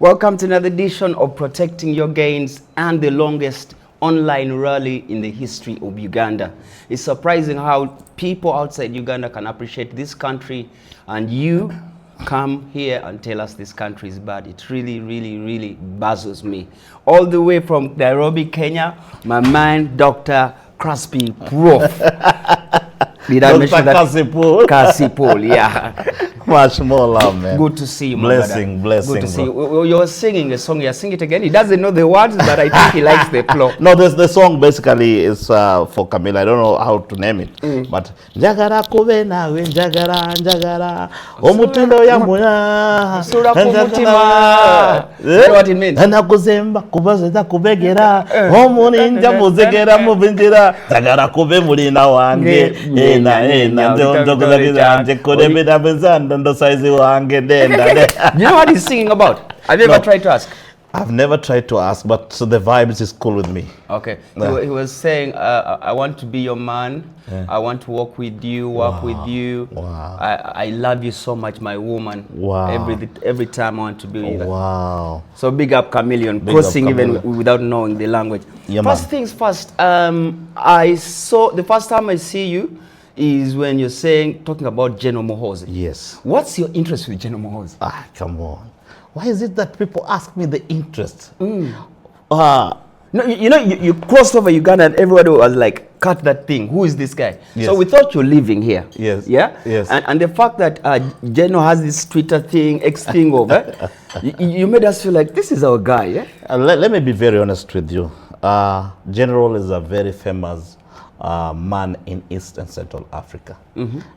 Welcome to another edition of Protecting Your Gains and the longest online rally in the history of Uganda. It's surprising how people outside Uganda can appreciate this country, and you come here and tell us this country is bad. It really baffles me. All the way from Nairobi, Kenya, my man, Dr. CassyPool. Did I mention that? CassyPool. CassyPool, yeah. Much more love, man. Good to see you, blessing. Good to see you. You're singing a song. You're singing it again. He doesn't know the words, but I think he likes the flow. No, the song basically is for Camila. I don't know how to name it, but Jagara kube nawe Jagara omutindo ya moya sura kumutima. You know what it means? Anakuzemba kubazeta kubegera omuninja muzegera mubinjira Jagara kube mulina wange ena ndondokuzakiza nje kodebeda benzanda ndo size wange denda. You know what he's singing about? Have you ever tried to ask? I've never tried to ask, but the vibes is cool with me. Okay. Yeah. He was saying, I want to be your man. Yeah. I want to walk with you, work with you. Wow. I love you so much, my woman. Wow. Every time I want to be with you. Wow. So big up Chameleon, crossing even without knowing the language. Yeah, first things first, I saw, the first time I see you is when you're talking about General Muhoozi. Yes. What's your interest with General Muhoozi? Ah, come on. Why is it that people ask me the interest? No, you crossed over Uganda and everybody was like, cut that thing. Who is this guy? Yes. So we thought you're living here. Yes. Yeah? Yes. And the fact that General has this Twitter thing, X thing over, you made us feel like this is our guy, yeah? Let me be very honest with you. General is a very famous man in East and Central Africa.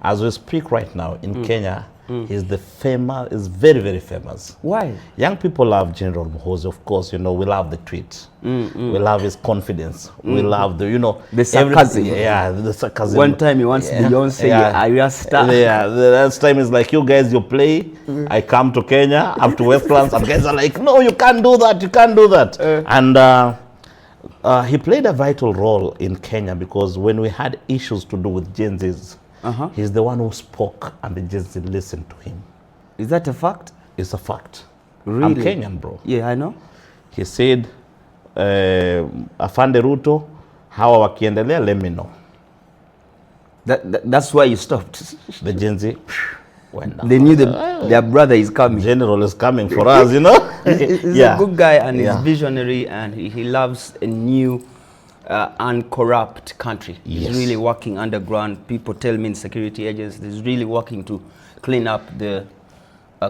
As we speak right now in Kenya, he's very famous. Why? Young people love General Muhoozi, of course. You know, we love the tweet. We love his confidence. We love the sarcasm. Yeah, the sarcasm. One time he wants Beyonce, are you a star? Yeah, the last time is like, you guys, you play. I come to Kenya, up to Westlands, and guys are like, no, you can't do that, you can't do that. And he played a vital role in Kenya because when we had issues to do with Gen Zs, he's the one who spoke and the Gen Z listened to him. Is that a fact? It's a fact. Really? I'm Kenyan, bro. Yeah, I know. He said, Afande Ruto, how wakiendelea, let me know. That's why you stopped. The Gen Z went down. They knew their brother is coming. General is coming for us, you know. He's a good guy and he's visionary and he loves a new uncorrupt country. Yes. He's really working underground. People tell me in security agencies, he's really working to clean up the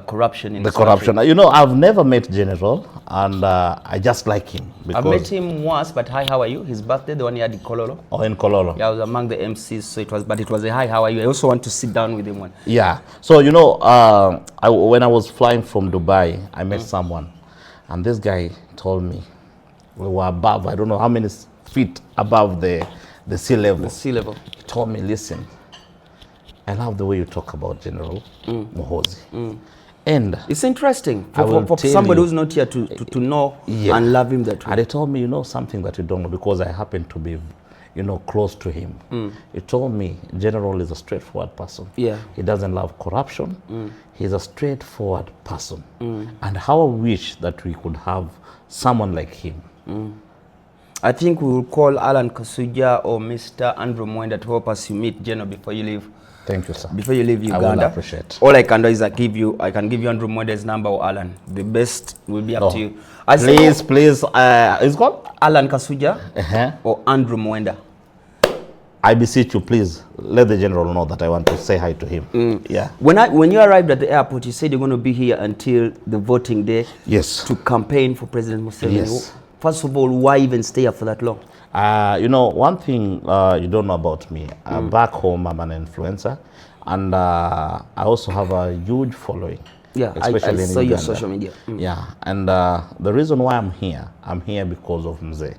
corruption in the corruption. country. You know, I've never met General, and I just like him. I've met him once, but hi, how are you? His birthday, the one he had in Kololo. Oh, in Kololo. Yeah, I was among the MCs, so it was a hi, how are you? I also want to sit down with him one. Yeah. So, you know, when I was flying from Dubai, I met someone, and this guy told me we were above, I don't know how many feet above the sea level. The sea level. He told me, listen, I love the way you talk about General Muhoozi. And it's interesting for somebody who's not here to know and love him that way. And he told me, you know, something that you don't know, because I happen to be, you know, close to him. He told me General is a straightforward person. Yeah. He doesn't love corruption. He's a straightforward person. And how I wish that we could have someone like him. I think we will call Alan Kasuja or Mr. Andrew Mwenda to help us meet General before you leave. Thank you, sir. Before you leave Uganda. I will appreciate. All I can do is I can give you Andrew Mwenda's number or Alan. The best will be up to you. Please, it's called Alan Kasuja or Andrew Mwenda. I beseech you, please let the General know that I want to say hi to him. Yeah. When you arrived at the airport, you said you're going to be here until the voting day. Yes. To campaign for President Museveni. Yes. First of all, why even stay here for that long? You know, one thing you don't know about me. Back home, I'm an influencer, and I also have a huge following. Yeah, especially I saw your social media. Yeah, and the reason why I'm here because of Mzee.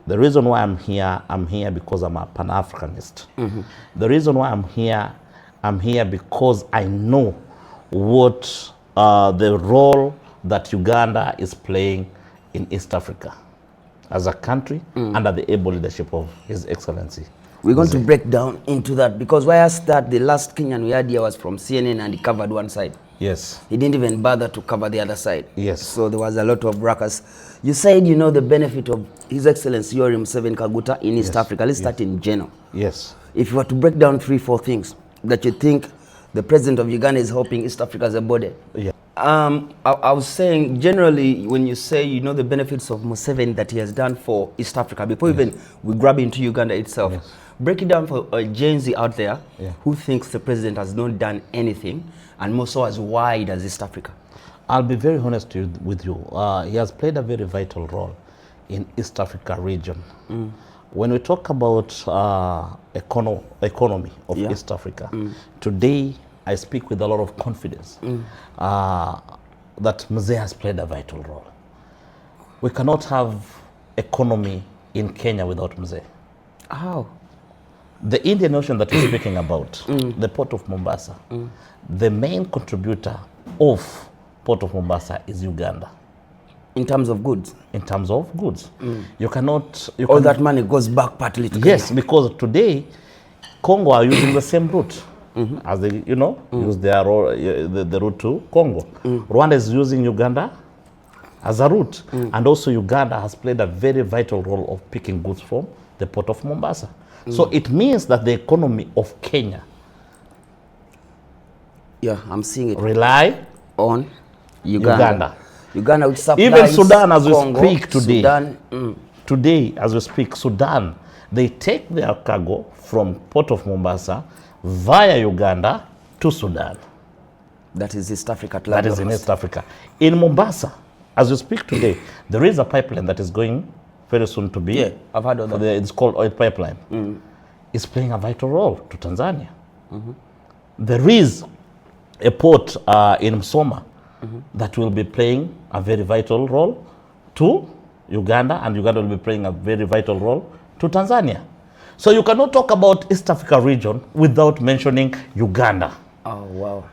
The reason why I'm here because I'm a Pan-Africanist. The reason why I'm here because I know what the role that Uganda is playing in East Africa as a country under the able leadership of His Excellency. We're going to break down into that because why I start the last Kenyan we had here was from CNN and he covered one side. Yes. He didn't even bother to cover the other side. Yes. So there was a lot of ruckus. You said you know the benefit of His Excellency Yoweri Museveni Kaguta in East Africa. Let's start in general. Yes. If you were to break down 3-4 things that you think the president of Uganda is helping East Africa as a body. Yeah. I was saying generally when you say you know the benefits of Museveni that he has done for East Africa, before even we grab into Uganda itself, break it down for a Gen Z out there who thinks the president has not done anything, and more so as why does East Africa? I'll be very honest with you. He has played a very vital role in East Africa region. When we talk about economy of East Africa, today I speak with a lot of confidence that Mzee has played a vital role. We cannot have economy in Kenya without Mzee. How? The Indian Ocean that we're speaking about, the port of Mombasa, the main contributor of port of Mombasa is Uganda. In terms of goods? In terms of goods. You cannot... All that money goes back partly to Yes, Kenya. because today, Congo are using the same route. As they, use their the route to Congo. Rwanda is using Uganda as a route. And also Uganda has played a very vital role of picking goods from the port of Mombasa. So it means that the economy of Kenya I'm seeing it. rely On Uganda. Uganda which supplies even Sudan as Congo, we speak today. Sudan, Today, as we speak, Sudan, they take their cargo from port of Mombasa via Uganda to Sudan. That is East Africa. That is in East Africa. In Mombasa, as we speak today, there is a pipeline that is going very soon to be. Yeah, I've heard of that. It's called oil pipeline. It's playing a vital role to Tanzania. There is a port in Msoma that will be playing a very vital role to Uganda, and Uganda will be playing a very vital role to Tanzania. So you cannot talk about East Africa region without mentioning Uganda. Oh, wow.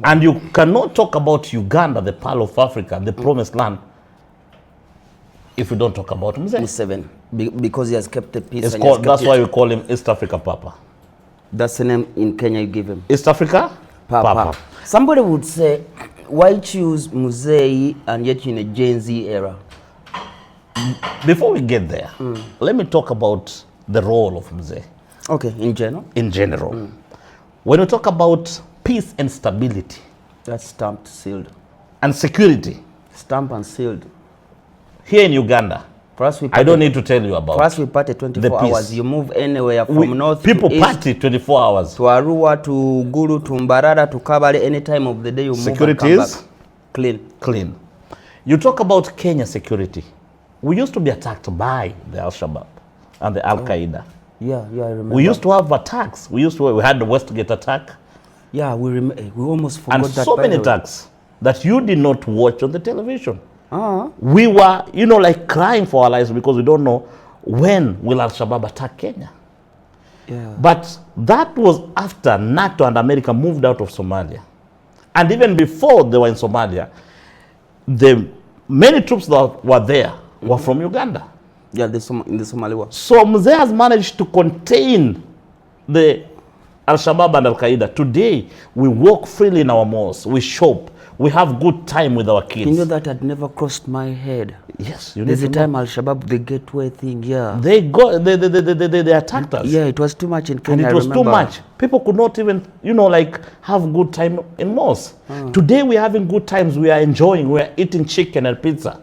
And you cannot talk about Uganda, the Pearl of Africa, the promised land, if you don't talk about Mzee. Museveni, because he has kept the peace. That's why we call him East Africa Papa. That's the name in Kenya you give him. East Africa Papa. Somebody would say, why choose Mzee and yet in a Gen Z era? Before we get there, let me talk about the role of Mzee. Okay, in general? In general. When we talk about peace and stability. That's stamped, sealed. And security. Stamped and sealed. Here in Uganda, I don't need to tell you about. For us, we party 24 hours. You move anywhere from north people to east. People party 24 hours. To Arua, to Gulu, to Mbarara, to Kabale, any time of the day you security move and come is back. Clean. Clean. You talk about Kenya security. We used to be attacked by the Al-Shabaab and the Al-Qaeda. Yeah, I remember. We used to have attacks. We had the Westgate attack. Yeah, we almost forgot and that. And so many attacks that you did not watch on the television. Uh-huh. We were, like crying for our lives because we don't know when will Al-Shabaab attack Kenya. Yeah. But that was after NATO and America moved out of Somalia. And even before they were in Somalia, the many troops that were there were from Uganda. Yeah, in the Somali war. So Mzee has managed to contain the Al-Shabaab and Al-Qaeda. Today, we walk freely in our malls, we shop, we have good time with our kids. You know that had never crossed my head. Yes, there's a time Al-Shabaab, the gateway thing, they attacked us. Yeah, it was too much in Kenya. And it was too much. People could not even, have good time in malls. Today we're having good times. We are enjoying. We are eating chicken and pizza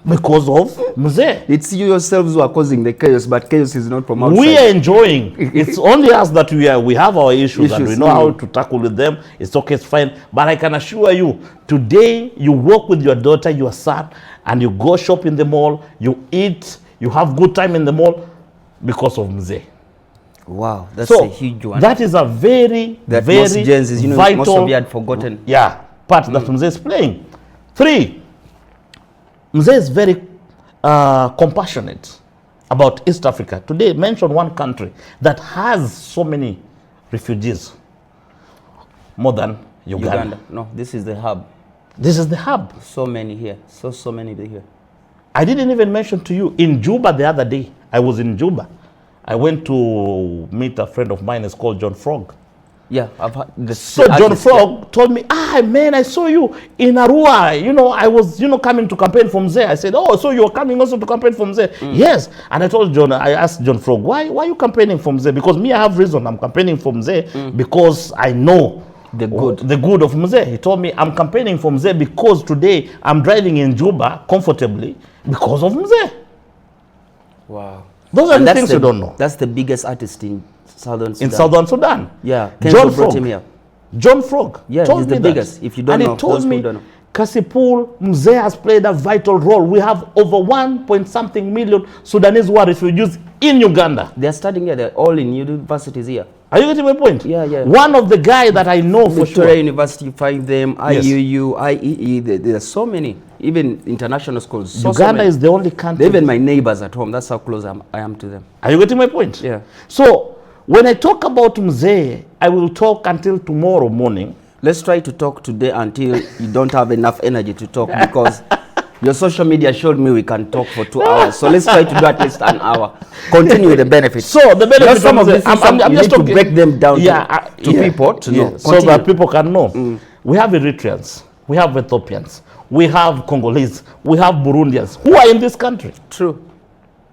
because of Mzee. It's you yourselves who are causing the chaos, but chaos is not from outside. We are enjoying. It's only us that we have our issues and we know how to tackle with them. It's okay, it's fine. But I can assure you, today you walk with your daughter, your son, and you go shop in the mall, you eat, you have good time in the mall because of Mzee. Wow, that's a huge one. That is a very, that very most Gens, vital, most of you had forgotten. Part that Mzee is playing. 3, Mzee is very compassionate about East Africa. Today, mention one country that has so many refugees, more than Uganda. No, this is the hub. This is the hub. So many here. So many here. I didn't even mention to you, in Juba the other day, I was in Juba. I went to meet a friend of mine, it's called John Frog. Yeah, I've heard So John Frog told me, man, I saw you in Arua. You know, I was, coming to campaign from there. I said, oh, so you're coming also to campaign from there? Yes. And I asked John Frog, why are you campaigning from there? Because me, I have reason. I'm campaigning from there because I know the good of Mzee. He told me, I'm campaigning from there because today I'm driving in Juba comfortably because of Mzee. Wow. Those are the things you don't know. That's the biggest artist in Southern Sudan. In Southern Sudan. Yeah. John brought him here. John Frog. Yeah, he's the biggest. If you don't know, and he told me, CassyPool, Mzee has played a vital role. We have over 1.something million Sudanese who are refugees in Uganda. They're studying here. They're all in universities here. Are you getting my point? Yeah, yeah. One of the guys that I know for sure. University, you find them, IUU, IEE, there are so many. Even international schools. Uganda is the only country. They're even my neighbors at home. That's how close I am to them. Are you getting my point? Yeah. So, when I talk about Mzee, I will talk until tomorrow morning. Let's try to talk today until you don't have enough energy to talk because your social media showed me we can talk for 2 hours. So let's try to do at least an hour. Continue with the benefits. So the benefits some of these things, I'm you just need to break them down to people to know. So that people can know. We have Eritreans, we have Ethiopians, we have Congolese, we have Burundians who are in this country. True.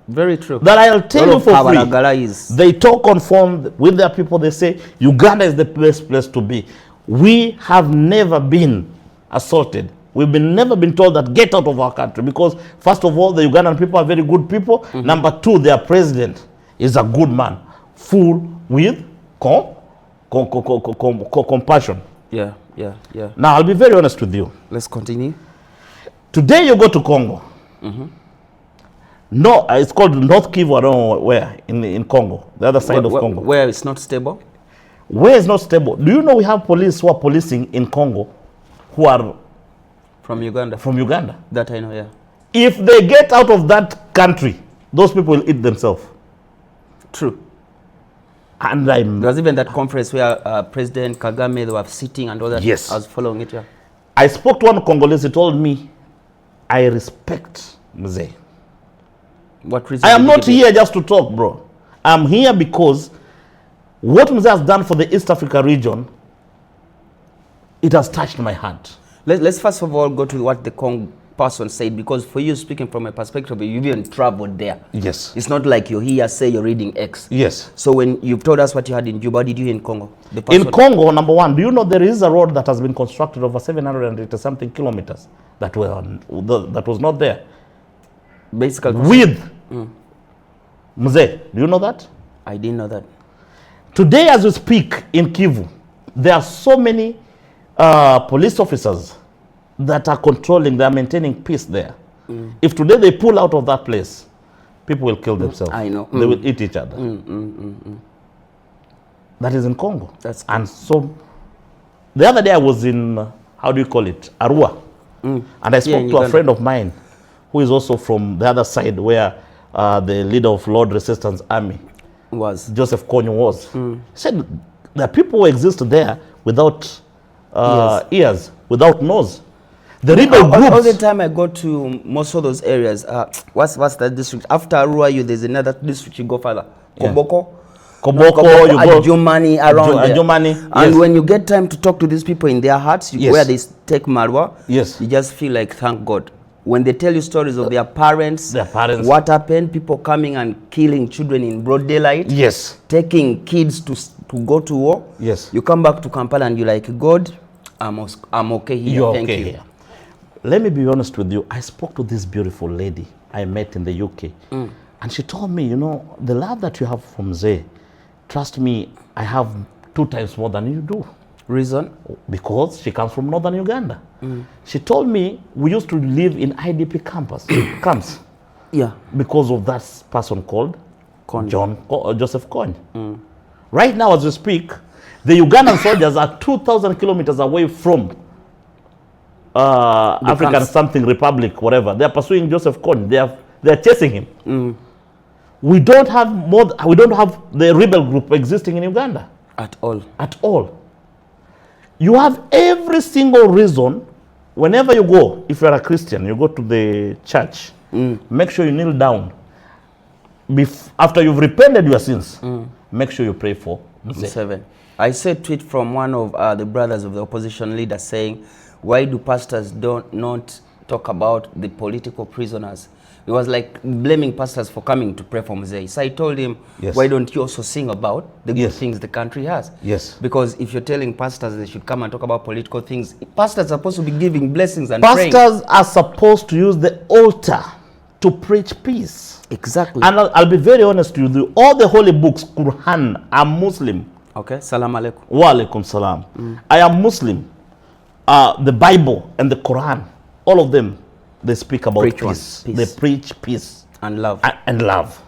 Very true. That I'll tell you for free. They talk on phone with their people. They say Uganda is the best place to be. We have never been assaulted. We've never been told that get out of our country because first of all, the Ugandan people are very good people. Number two, their president is a good man, full with compassion. Yeah. Now, I'll be very honest with you. Let's continue. Today you go to Congo. No, it's called North Kivu, I don't know where, in Congo, the other side of Congo. Where it's not stable? Where it's not stable. Do you know we have police who are policing in Congo who are from Uganda? From Uganda. That I know, yeah. If they get out of that country, those people will eat themselves. True. And there was even that conference where President Kagame, they were sitting and all that. Yes. I was following it, yeah. I spoke to one Congolese, he told me, I respect Mzee. What reason? I am not here just to talk, bro. I'm here because what Mzee has done for the East Africa region, it has touched my heart. Let's first of all go to what the Congo person said, because for you, speaking from a perspective, you've even traveled there. Yes. It's not like you're here, say you're reading X. Yes. So when you've told us what you had in Juba, what did you in Congo? In Congo, number one, do you know there is a road that has been constructed over 780-something kilometers that was not there? Basically. With Mzee. Do you know that? I didn't know that. Today, as we speak in Kivu, there are so many police officers that are controlling, they are maintaining peace there. If today they pull out of that place, people will kill themselves. I know. They will eat each other. That is in Congo. That's cool. And so, the other day I was in, how do you call it, Arua. And I spoke to a friend of mine who is also from the other side where the leader of Lord Resistance Army was. Joseph Kony was. He said, there are people who exist there without ears, without nose. The rebel groups. All the time I go to most of those areas, what's that district? After Arua, there's another district you go further. Koboko, you go. Jumani, around there. Jumani, and when you get time to talk to these people in their hearts, where they take Marwa, you just feel like, thank God. When they tell you stories of their parents, what happened, people coming and killing children in broad daylight, taking kids to go to war, you come back to Kampala and you're like, God, I'm okay here. You're Thank okay you. Here. Let me be honest with you. I spoke to this beautiful lady I met in the UK. And she told me, the love that you have from Mzee, trust me, I have 2 times more than you do. Reason? Because she comes from northern Uganda. She told me we used to live in IDP camps. Yeah. Because of that person called Joseph Kony. Right now, as we speak, the Ugandan soldiers are 2,000 kilometers away from African something republic, whatever. They are pursuing Joseph Kony. They are chasing him. We don't have the rebel group existing in Uganda at all. At all. You have every single reason. Whenever you go, if you are a Christian, you go to the church. Make sure you kneel down. After you've repented your sins, make sure you pray for Mzee. I saw a tweet from one of the brothers of the opposition leader saying, why do pastors not talk about the political prisoners? He was like blaming pastors for coming to pray for Mzee. So I told him, Yes. why don't you also sing about the good Yes. things the country has? Yes. Because if you're telling pastors they should come and talk about political things, pastors are supposed to be giving blessings and Pastors praying. are supposed to use the altar to preach peace. Exactly. And I'll be very honest with you. All the holy books, Quran, I'm Muslim. Okay, salam alaikum. Wa alaikum salam. I am Muslim. The Bible and the Quran, all of them, they speak about Preach peace. peace. They preach peace And love. and love.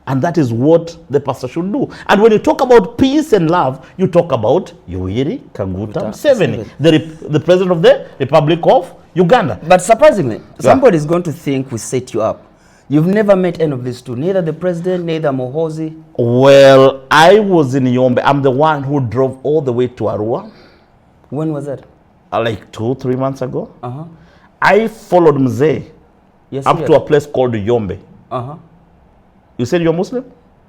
And that is what the pastor should do. And when you talk about peace and love, you talk about Yoweri Kaguta Museveni, the president of the Republic of Uganda. But surprisingly, somebody is going to think we set you up. You've never met any of these two, neither the president, neither Mohozi. Well, I was in Yombe. I'm the one who drove all the way to Arua. When was that? Like 2-3 months ago. Uh-huh. I followed Mzee Yes, up to a place called Yombe. Uh-huh. You said you're Muslim?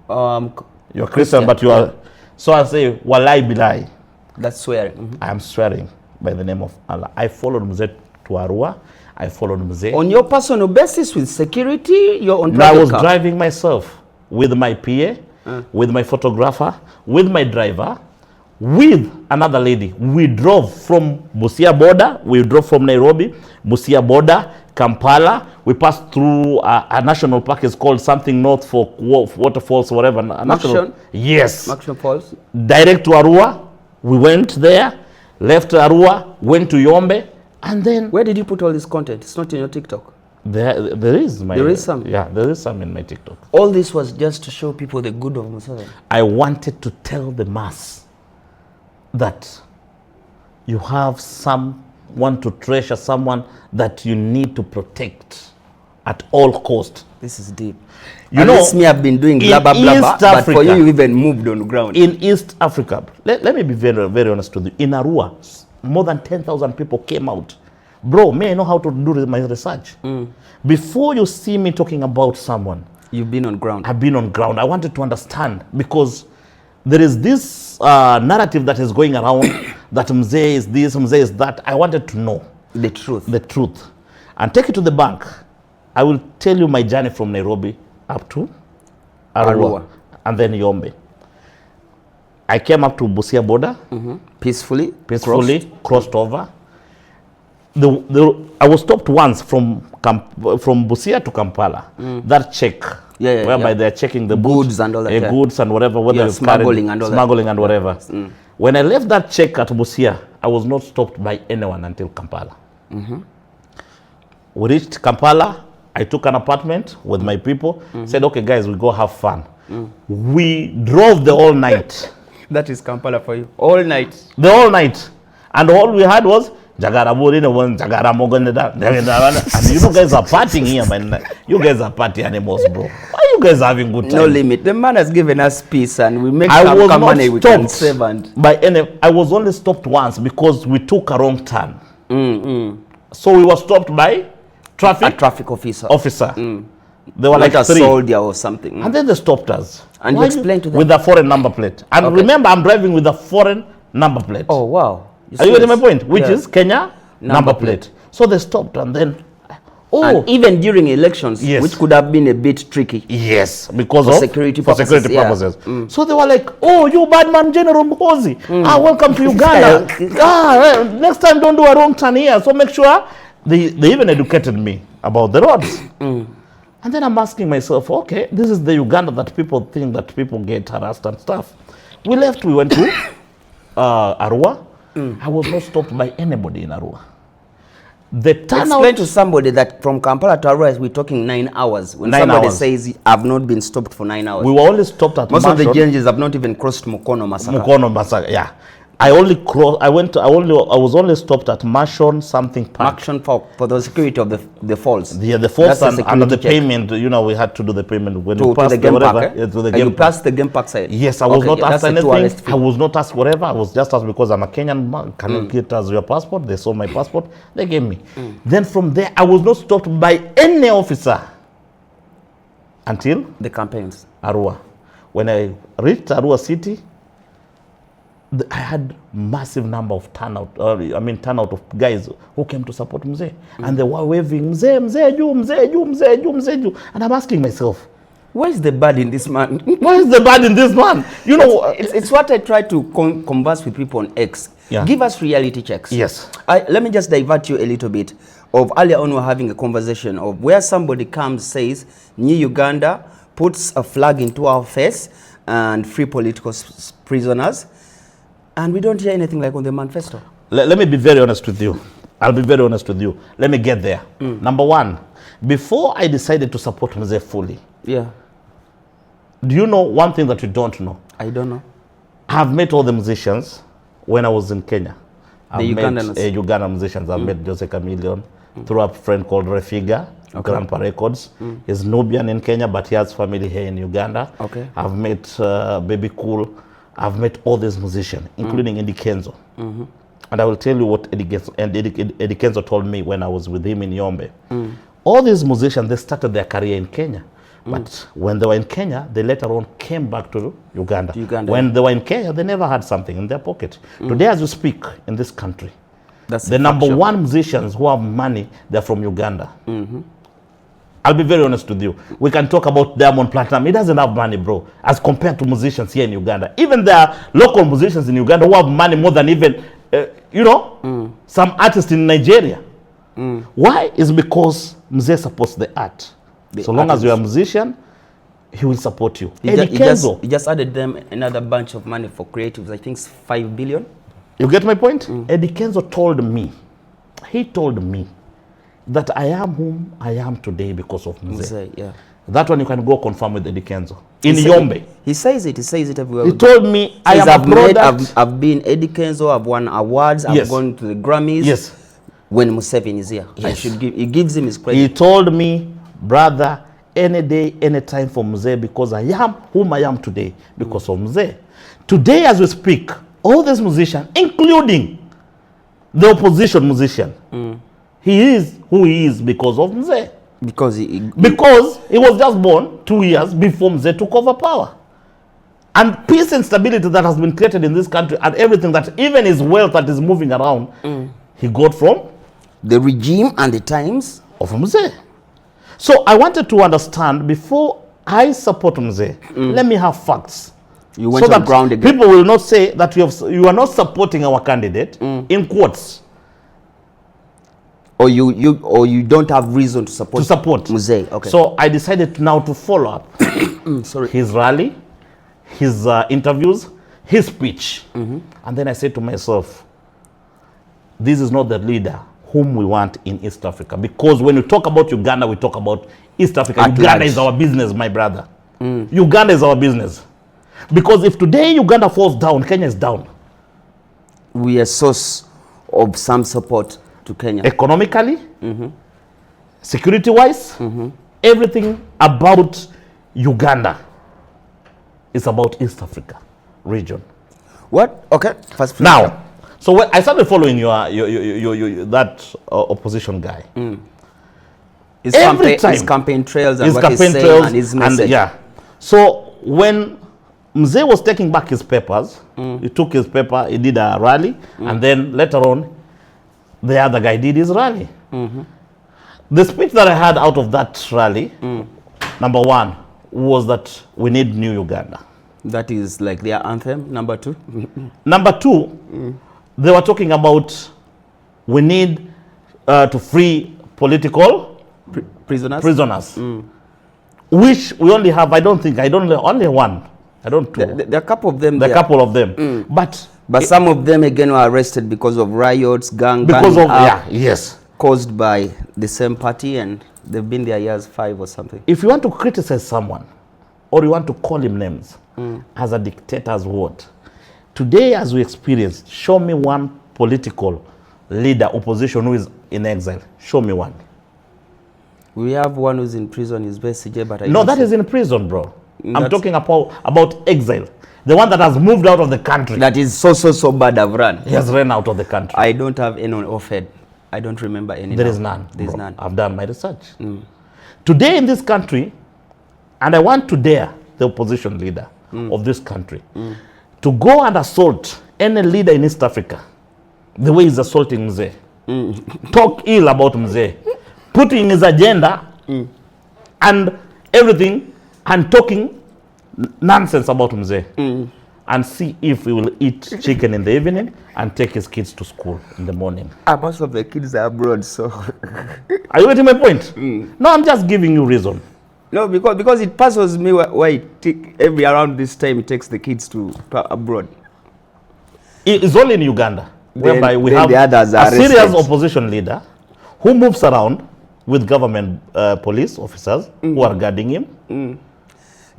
You're You're Christian, but you are. So I say, Walai Bilai. That's swearing. I am swearing by the name of Allah. I followed Mzee to Arua. I followed Mzee. On your personal basis with security, you're on No, I private was car. driving myself with my PA, with my photographer, with my driver, with another lady. We drove from Busia border. We drove from Nairobi, Busia border, Kampala. We passed through a national park. It's called something North for Waterfalls, whatever. Makshon? Yes. Makshon Falls. Direct to Arua. We went there, left Arua, went to Yombe, and then Where did you put all this content? It's not in your TikTok. there is my. There is some? Yeah, there is some in my TikTok. All this was just to show people the good of Museveni. I wanted to tell the mass that you have someone to treasure, someone that you need to protect at all cost. This is deep. You At know, least me, I've been doing blah, in blah, blah, blah, East but for Africa- you even moved on the ground. In East Africa, let me be very, very honest with you. In Arua, more than 10,000 people came out. Bro, may I know how to do my research? Before you see me talking about someone, You've been on ground. I've been on ground. I wanted to understand because there is this narrative that is going around that Mzee is this, Mzee is that. I wanted to know The truth. the truth and take it to the bank. I will tell you my journey from Nairobi up to Arua and then Yombe. I came up to Busia border, Peacefully. peacefully crossed over. I was stopped once from Busia to Kampala. That check, whereby they're checking the Goods and all that, yeah. goods and whatever, whether Yeah, you've smuggling carried, and all that. smuggling and whatever. When I left that check at Busia, I was not stopped by anyone until Kampala. We reached Kampala. I took an apartment with my people. Said, okay, guys, we go have fun. We drove the whole night. That is Kampala for you. All night. The whole night. And all we had was Jagara Burina one, Jagara Mogoneda. And you guys are partying here, man. You guys are party animals, bro. Why you guys having good time? No limit. The man has given us peace and we make I was some not money we can stopped save and... by any. I was only stopped once because we took a wrong turn. So we were stopped by A traffic traffic officer. officer. They were Like like a 3. soldier or something. And then they stopped us. And you Why explained to them? with a foreign number plate. And Okay. remember, I'm driving with a foreign number plate. Oh, wow. Are you getting my point? Which Yeah. is Kenya number plate. So they stopped and then, And even during elections, Yes. which could have been a bit tricky. yes, because For of security for purposes, security yeah. purposes. So they were like, oh, you bad man General Muhozi. Welcome to Uganda. Next time don't do a wrong turn here. So make sure they even educated me about the roads. And then I'm asking myself, okay, this is the Uganda that people think that people get harassed and stuff. We left, we went to Arua. I was not stopped by anybody in Arua. The turnout. Explain to somebody that from Kampala to Arua, we're talking 9 hours. When 9 somebody hours. says, I've not been stopped for 9 hours. We were only stopped at Most of the Mansion. Genjis have not even crossed Mukono Massacre. Mukono Massacre, yeah. I was only stopped at Mashon something park. Action for the security of the falls. Yeah, the falls That's a and the security check. payment, we had to do the payment when To you passed the game whatever, park, eh? yeah, to the And game you park. passed the game park side. Yes, I was not yeah, asked that's a tourist anything. fee. I was not asked whatever. I was just asked because I'm a Kenyan man. Can you get us your passport? They saw my passport. They gave me. Then from there, I was not stopped by any officer until The campaigns. Arua. When I reached Arua city, I had massive number of turnout of guys who came to support Mzee. And they were waving, Mzee, Mzee, Ju, Mzee, Ju, Mzee, Ju, Mzee, Ju. And I'm asking myself, where is the bad in this man? why is the bad in this man? You know, it's what I try to converse with people on X. Yeah. Give us reality checks. Yes. Let me just divert you a little bit. Of earlier on, we're having a conversation of where somebody comes, says, New Uganda, puts a flag into our face and free political prisoners, and we don't hear anything like on the manifesto. Let me be very honest with you. I'll be very honest with you. Let me get there. Number one, before I decided to support Mzee fully, Yeah. do you know one thing that you don't know? I don't know. I've met all the musicians when I was in Kenya. I've met Ugandans. Ugandan musicians. I've met Jose Chameleon through a friend called Refiga, Grandpa Records. He's Nubian in Kenya, but he has family here in Uganda. Okay. I've met Baby Cool. I've met all these musicians, including Eddie Kenzo. And I will tell you what Eddie Kenzo told me when I was with him in Yombe. All these musicians, they started their career in Kenya. But when they were in Kenya, they later on came back to Uganda. When they were in Kenya, they never had something in their pocket. Today, as we speak in this country, That's the number one musicians who have money, they're from Uganda. I'll be very honest with you. We can talk about Diamond Platinum. He doesn't have money, bro, as compared to musicians here in Uganda. Even there are local musicians in Uganda who have money more than even, some artists in Nigeria. Why? It's because Mzee supports the art. So long as you're a musician, he will support you. He just added them another bunch of money for creatives. I think it's 5 billion. You get my point? Eddie Kenzo told me that I am whom I am today because of Mzee. Yeah. That one you can go confirm with Eddie Kenzo. In Yombe. He says it everywhere. He told me, I am a product. I've been Eddie Kenzo, I've won awards, I've gone to the Grammys. Yes. When Museveni is here. Yes. He gives him his credit. He told me, brother, any day, any time for Mzee, because I am whom I am today because of Mzee. Today as we speak, all these musicians, including the opposition musician, he is who he is because of Mzee. Because he was just born 2 years before Mzee took over power. And peace and stability that has been created in this country and everything that even his wealth that is moving around, he got from the regime and the times of Mzee. So I wanted to understand before I support Mzee, let me have facts. You went on ground again. People will not say that you are not supporting our candidate in quotes. Or you don't have reason to support Mzee. Okay. So I decided now to follow up his rally, his interviews, his speech. And then I said to myself, this is not the leader whom we want in East Africa. Because when you talk about Uganda, we talk about East Africa. Uganda is our business, my brother. Uganda is our business. Because if today Uganda falls down, Kenya is down. We are a source of some support to Kenya. Economically, security-wise, everything about Uganda is about East Africa region. What? Okay. Now, so when I started following that opposition guy. His campaign trails and what he's saying and his message. So when Mzee was taking back his papers, he took his paper, he did a rally, and then later on, the other guy did his rally. The speech that I had out of that rally, number one, was that we need new Uganda. That is like their anthem, number two? Number two, they were talking about we need to free political prisoners. Which we only have, only one. There are a couple of them. There are a couple of them. But some of them again were arrested because of riots, gang caused by the same party, and they've been there years 5 or something. If you want to criticize someone, or you want to call him names, as a dictator, as what? Today, as we experienced, show me one political leader, opposition who is in exile. Show me one. We have one who's in prison, is Besigye, but that is in prison, bro. I'm talking about exile. The one that has moved out of the country. That is so bad, I've run. He has run out of the country. I don't have any on off-head. I don't remember any. There is none. There's none. I've done my research. Today in this country, and I want to dare the opposition leader of this country to go and assault any leader in East Africa, the way he's assaulting Mzee, talk ill about Mzee, putting his agenda and everything, and talking nonsense about Mzee, and see if he will eat chicken in the evening and take his kids to school in the morning. Most of the kids are abroad, so... Are you getting my point? No, I'm just giving you reason. No, because it puzzles me why every around this time it takes the kids to abroad. It's only in Uganda, whereby we then have the others are a serious arrested. opposition leader who moves around with government police officers who are guarding him.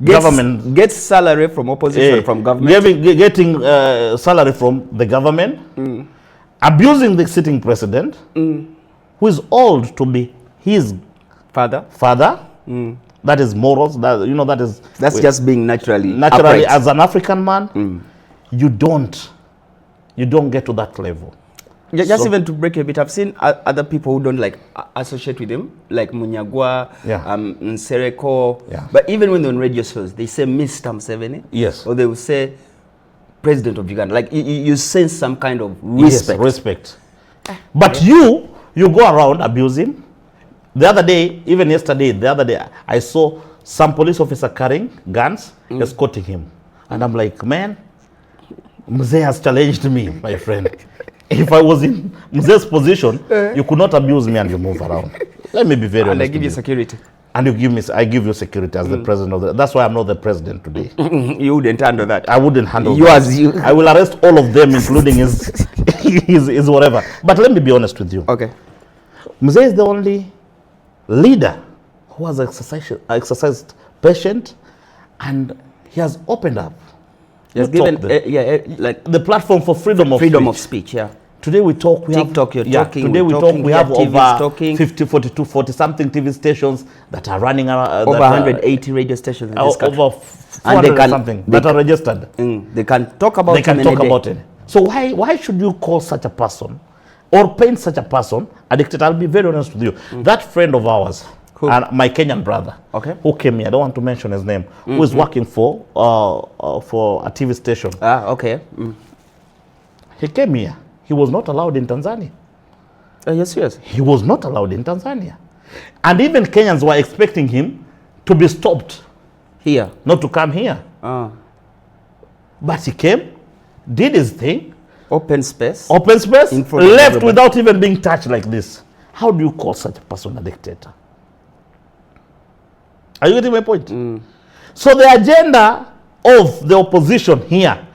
Gets salary from opposition, from government. Getting salary from the government. Abusing the sitting president, who is old to be his Father. That is morals. That's just being naturally upright. As an African man, you don't get to that level. Just even to break a bit, I've seen other people who don't like associate with him, like Munyagwa, Nsereko. Yeah. But even when they're on radio shows, they say Mr. Museveni. Yes. Or they will say President of Uganda. Like you sense some kind of respect. Yes, respect. But you go around abusing. The other day, even yesterday, I saw some police officer carrying guns, escorting him. And I'm like, man, Mzee has challenged me, my friend. If I was in Mzee's position, you could not abuse me and you move around. Let me be very honest. And I give you security. And I give you security as the president of the... That's why I'm not the president today. You wouldn't handle that. I wouldn't handle you that. As you. I will arrest all of them, including his whatever. But let me be honest with you. Okay. Mzee is the only leader who has exercised patience, and he has opened up. He has given like the platform for freedom of speech. Yeah. Today we talk. We TikTok, have, you're talking. Today we talk. We have over 50, 42, 40 something TV stations that are running around. Over 180 radio stations in this country. Over 400 something that are registered. They can talk about. They can talk about it. So why should you call such a person, or paint such a person a dictator? I'll be very honest with you. That friend of ours, and my Kenyan brother, who came here, I don't want to mention his name, who is working for a TV station. He came here. He was not allowed in Tanzania. Yes. He was not allowed in Tanzania. And even Kenyans were expecting him to be stopped. Here? Not to come here. But he came, did his thing. Open space, left without even being touched like this. How do you call such a person a dictator? Are you getting my point? So the agenda of the opposition here,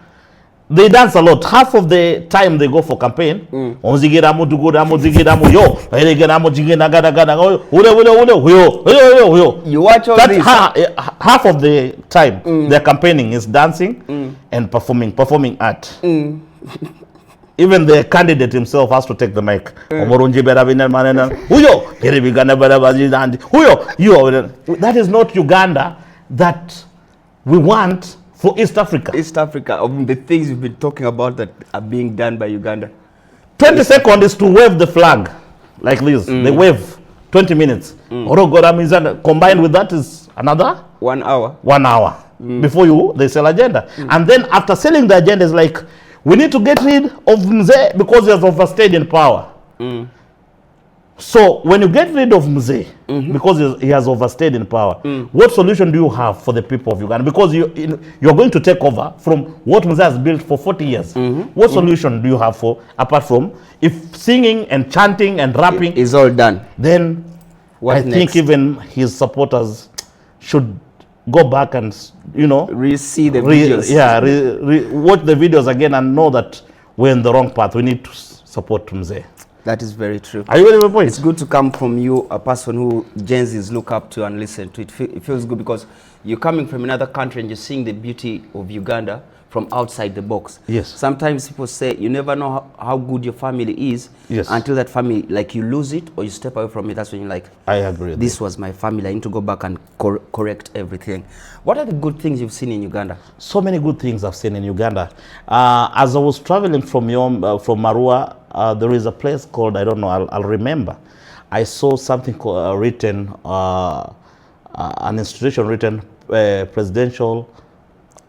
they dance a lot. Half of the time they go for campaign. You watch all this. Half of the time their campaigning is dancing and performing art. Even the candidate himself has to take the mic. That is not Uganda that we want for East Africa. East Africa, the things you've been talking about that are being done by Uganda. 20 seconds is to wave the flag like this. They wave 20 minutes. Combined with that is another 1 hour. 1 hour before they sell agenda. And then after selling the agenda, it's like, we need to get rid of Mzee because he has overstayed in power. So when you get rid of Mzee because he has overstayed in power, what solution do you have for the people of Uganda? Because you're going to take over from what Mzee has built for 40 years. What solution do you have apart from if singing and chanting and rapping is all done? Then I think even his supporters should go back and see the videos. Watch the videos again and know that we're in the wrong path. We need to support Mzee. That is very true. Are you getting my point? It's good to come from you, a person who Gen Zs look up to and listen to. It feels good because you're coming from another country and you're seeing the beauty of Uganda from outside the box. Yes. Sometimes people say you never know how good your family is until that family, like you lose it or you step away from it. That's when you're like, I agree. This was my family. I need to go back and correct everything. What are the good things you've seen in Uganda? So many good things I've seen in Uganda. As I was traveling from Marua, there is a place called, I don't know, I'll remember. I saw something called, written, an institution written, Presidential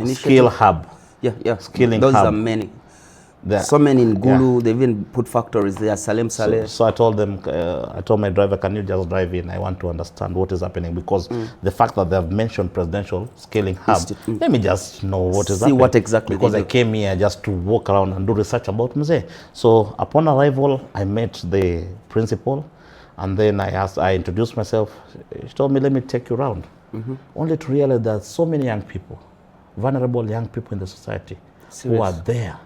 Skill Hub. Yeah. Skilling Those hub. are many. So many in Gulu, they even put factories there, Salem Saleh. So I told them, I told my driver, can you just drive in? I want to understand what is happening, because the fact that they have mentioned presidential scaling hub, let me just know what is happening. See what exactly. Because I came here just to walk around and do research about Mzee. So upon arrival, I met the principal, and then I introduced myself. She told me, let me take you around. Only to realize that so many young people, vulnerable young people in the society, who are there,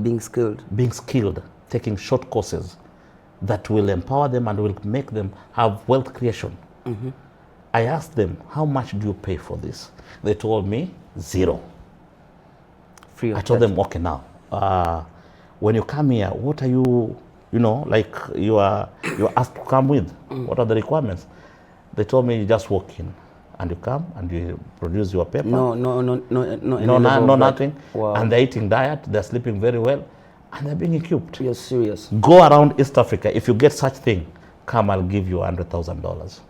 being skilled, taking short courses that will empower them and will make them have wealth creation. I asked them, how much do you pay for this? They told me, 0. Free of I told charge. them, okay, now, when you come here, what are you, like you're asked to come with? What are the requirements? They told me, you just walk in and you come and you produce your paper. No, nothing. Wow. And they're eating diet, they're sleeping very well, and they're being equipped. You're serious. Go around East Africa. If you get such thing, come, I'll give you $100,000.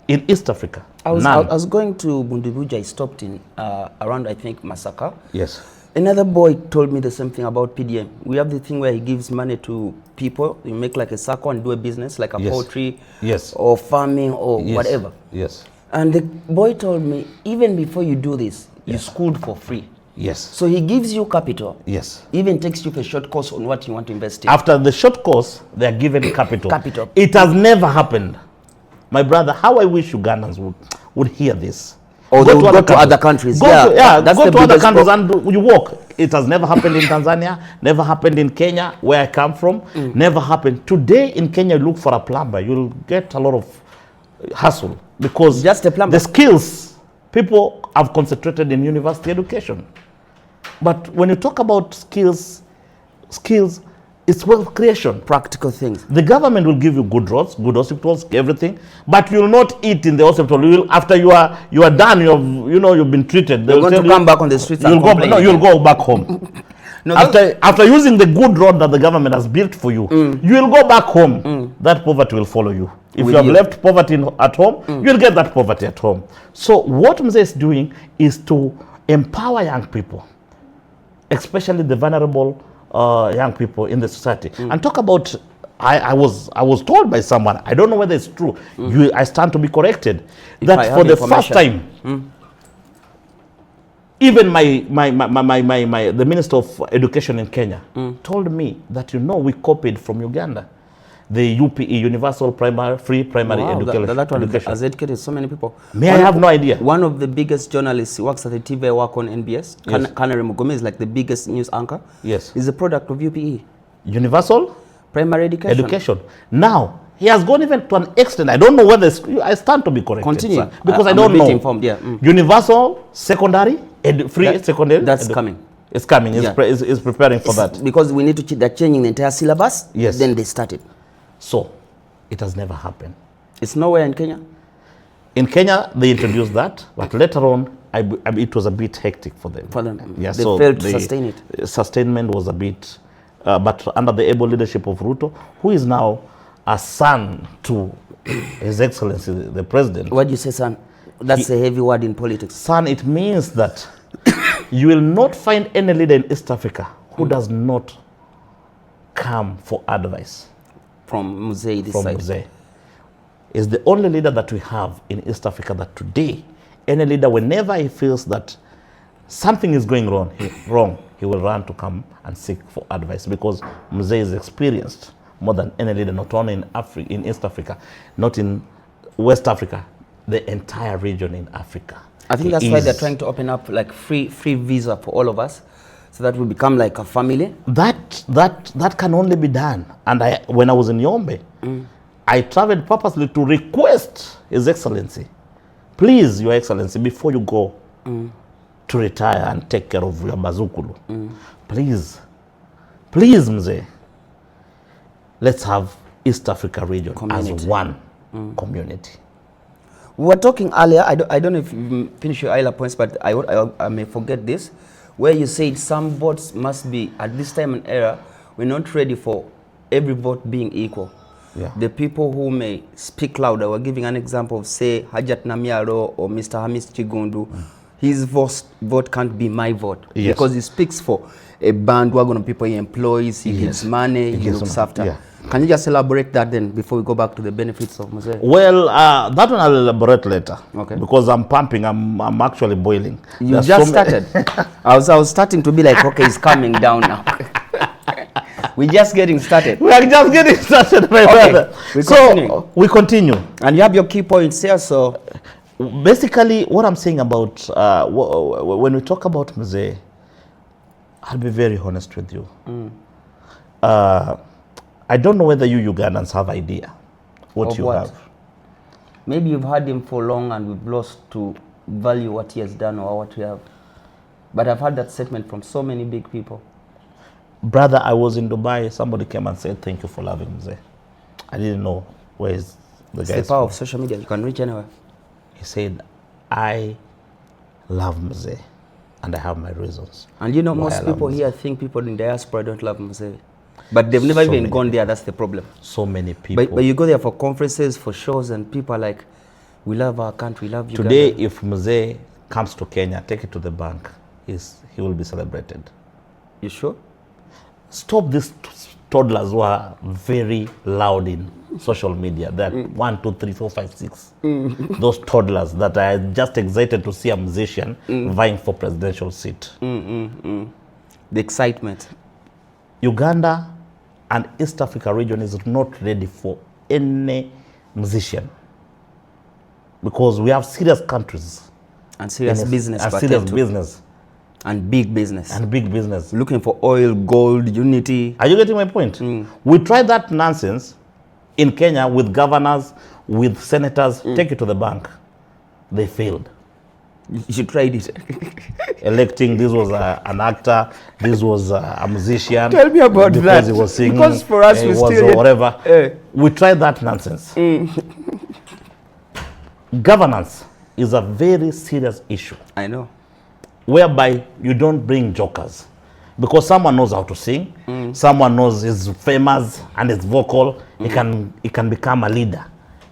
In East Africa. I was going to Bundubuja. I stopped in around, I think, Masaka. Yes. Another boy told me the same thing about PDM. We have the thing where he gives money to people. You make like a circle and do a business, like a poultry, or farming, or whatever. Yes. And the boy told me, even before you do this, you schooled for free. Yes. So he gives you capital. Yes. Even takes you for a short course on what you want to invest in. After the short course, they are given capital. Capital. It has never happened. My brother, how I wish Ugandans would hear this. Or they would go to other countries. Go to other countries and you walk. It has never happened in Tanzania, never happened in Kenya, where I come from, never happened. Today in Kenya, you look for a plumber, you'll get a lot of hassle, because just a plumber. The skills, people have concentrated in university education. But when you talk about skills, it's wealth creation. Practical things. The government will give you good roads, good hospitals, everything, but you will not eat in the hospital. You will, after you are done, you've been treated. You're going to come back on the streets and complain. No, you'll go back home. After using the good road that the government has built for you, you will go back home. That poverty will follow you. If you have left poverty at home, you'll get that poverty at home. So what Mzee is doing is to empower young people, especially the vulnerable young people in the society. And talk about, I was told by someone, I don't know whether it's true, I stand to be corrected, that for the first time, even the Minister of Education in Kenya told me that, we copied from Uganda the UPE, Universal Free Primary Education. That one has educated so many people. I have no idea. One of the biggest journalists, he works at the TV I work on NBS, Kanare Mugome, is like the biggest news anchor. Yes. Is a product of UPE. Universal Primary Education. Now, he has gone even to an extent, I don't know whether I stand to be corrected. Continue. Sir, because I don't know. Informed, Universal Secondary, Free Secondary. That's coming. It's coming. It's preparing for that. Because we need to, they're changing the entire syllabus. Yes. Then they started. So, it has never happened. It's nowhere in Kenya? In Kenya, they introduced that, but later on, it was a bit hectic for them. Yeah, they failed to sustain it. Sustainment was a bit, but under the able leadership of Ruto, who is now a son to His Excellency, the President. Why do you say son? That's a heavy word in politics. Son, it means that you will not find any leader in East Africa who does not come for advice. From Mzee, this side. Mzee. Is the only leader that we have in East Africa that today, any leader, whenever he feels that something is going wrong, he will run to come and seek for advice, because Mzee is experienced more than any leader, not only in East Africa, not in West Africa, the entire region in Africa. I think that's why they're trying to open up like free visa for all of us, so that we become like a family. That can only be done. And when I was in Yombe, I traveled purposely to request His Excellency, please, Your Excellency, before you go to retire and take care of your bazukulu, please, Mzee, let's have East Africa region as one community. We were talking earlier, I don't know if you finish your earlier points, but I may forget this, where you said some votes must be, at this time and era, we're not ready for every vote being equal. Yeah. The people who may speak louder, we're giving an example of, say, Hajat Namiaro or Mr. Hamis Chigundu. his vote can't be my vote. Yes. Because he speaks for a bandwagon of people he employs, he Yes. gives money, he gives looks money, after. yeah. Can you just elaborate that then before we go back to the benefits of Museveni? Well, that one I'll elaborate later. Okay. Because I'm pumping, I'm actually boiling. You There's just so many- started. I was starting to be like, okay, he's coming down now. We're just getting started. We are just getting started, my Okay, brother. we So continue. we continue. And you have your key points here, so Basically, what I'm saying about when we talk about Mzee, I'll be very honest with you. I don't know whether you Ugandans have idea what Of you what? have. maybe you've had him for long and we've lost to value what he has done or what we have. But I've heard that statement from so many big people. Brother, I was in Dubai. Somebody came and said, thank you for loving Mzee. I didn't know where is the It's guy. the power of social media. You can reach anywhere. He said, I love Mzee and I have my reasons. And you know, why I most love people Mzee. here think people in diaspora don't love Museveni. But they've never So even many gone there. That's the problem. So many people. But you go there for conferences, for shows, and people are like, we love our country, we love Uganda. Today, if Mzee comes to Kenya, take it to the bank, he will be celebrated. You sure? Stop these toddlers who are very loud in social media. That 1, 2, 3, 4, 5, 6. Those toddlers that are just excited to see a musician vying for presidential seat. The excitement. Uganda and East Africa region is not ready for any musician because we have serious countries And serious in business. and to serious attend to. business And big business. and big business. Looking for oil, gold, unity. Are you getting my point? We tried that nonsense in Kenya with governors, with senators. Take it to the bank. They failed. You tried it. Electing, this was an actor, this was a musician. Tell me about because that. He was singing, Because for us, he we was still- whatever. We tried that nonsense. Governance is a very serious issue, I know. whereby you don't bring jokers. Because someone knows how to sing, someone knows is famous and is vocal, he can become a leader.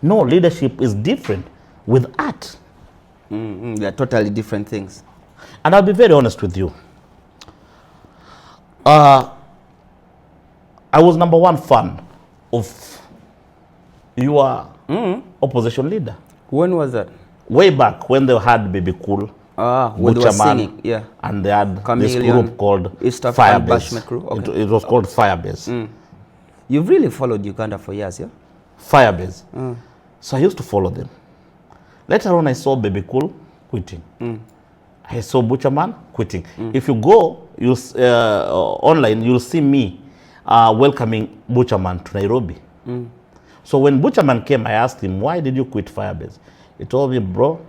No, leadership is different with art. They are totally different things. And I'll be very honest with you. I was #1 fan of your opposition leader. When was that? Way back when they had Baby Cool, When they were Butcherman, singing. Yeah. and they had this Chameleon, group called East African Firebase. Bashment Crew? Okay. It was called Firebase. You've really followed Uganda for years, yeah? Firebase. So I used to follow them. Later on, I saw Baby Cool quitting. I saw Butcherman quitting. If you go online, you'll see me welcoming Butcherman to Nairobi. So when Butcherman came, I asked him, why did you quit Firebase? He told me, bro,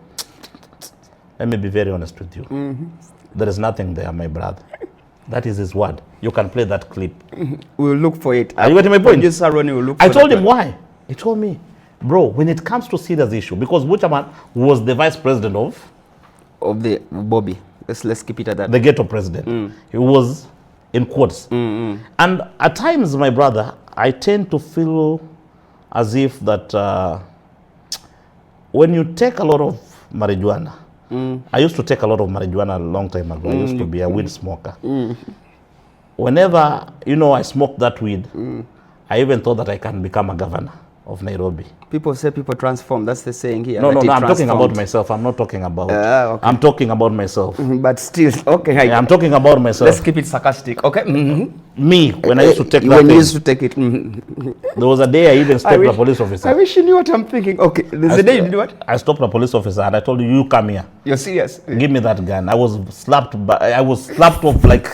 let me be very honest with you. There is nothing there, my brother. That is his word. You can play that clip. We'll look for it. Are you getting my point? Producer Ronnie will look I for told that him one. why. He told me, bro, when it comes to serious issue, because Butcherman was the vice president of Of the Bobby. Let's keep it at that. the ghetto president. He was in quotes. And at times, my brother, I tend to feel as if that when you take a lot of marijuana, I used to take a lot of marijuana a long time ago. I used to be a weed smoker. Whenever, I smoked that weed, I even thought that I can become a governor of Nairobi. People say people transform. That's the saying here. No, that it I'm talking about transformed. myself. I'm not talking about, okay. I'm talking about myself. But still, okay. Yeah, I'm talking about myself. Let's keep it sarcastic, okay? Me, when I used to take that When you thing, used to take it. there was a day I even stopped wish- a police officer. I wish you knew what I'm thinking. Okay, there's a day you did what? I stopped a police officer and I told you, you come here. You're serious? Give me that gun. I was slapped off like.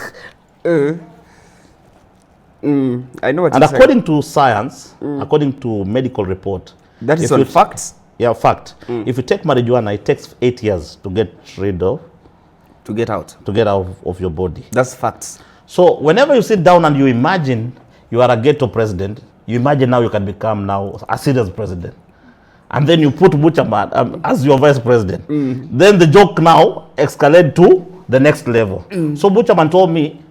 I know what And you're saying. according to science, according to medical report, That is if on you- facts Yeah, fact. If you take marijuana, it takes 8 years to get rid of, to get out. to get out of your body. That's facts. So whenever you sit down and you imagine you are a ghetto president, you imagine now you can become now a serious president. And then you put Butcherman as your vice president. Then the joke now escalated to the next level. So Butcherman told me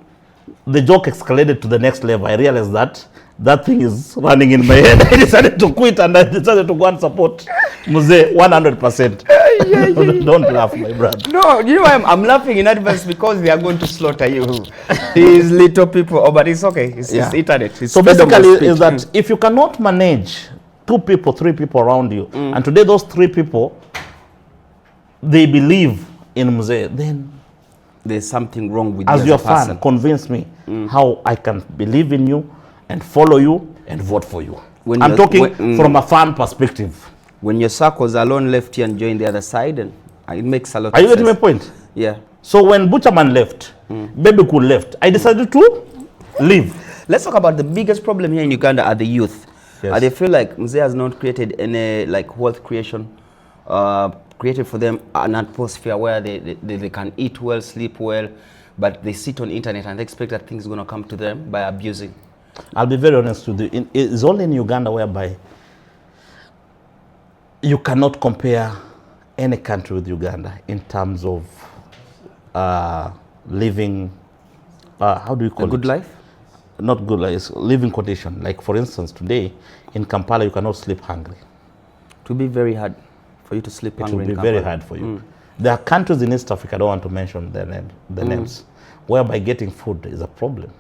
the joke escalated to the next level. I realized that thing is running in my head. I decided to quit and I decided to go and support Mzee 100%. Don't laugh, my brother. No, you know I'm laughing in advance because they are going to slaughter you. These little people. Oh, but it's okay. It's internet. It's so freedom of basically, speech. is that if you cannot manage 2 people, 3 people around you, and today those 3 people, they believe in Mzee, then there's something wrong with as you your as a person. fan, convince me how I can believe in you and follow you and vote for you. When I'm talking from a fan perspective. When your circles alone left you and joined the other side, and it makes a lot of Are you sense. getting my point? Yeah. So when Butcherman left, Baby Cool left, I decided to leave. Let's talk about the biggest problem here in Uganda are the youth. Yes. They feel like Mzee has not created any like wealth creation, created for them an atmosphere where they can eat well, sleep well, but they sit on the internet and they expect that things are going to come to them by abusing. I'll be very honest with you. It's only in Uganda whereby you cannot compare any country with Uganda in terms of living, how do you call it? A good life? Not good life, it's living condition. Like for instance, today in Kampala, you cannot sleep hungry. It will be very hard for you to sleep hungry. It will be very hard for you. There are countries in East Africa, I don't want to mention their names, whereby getting food is a problem.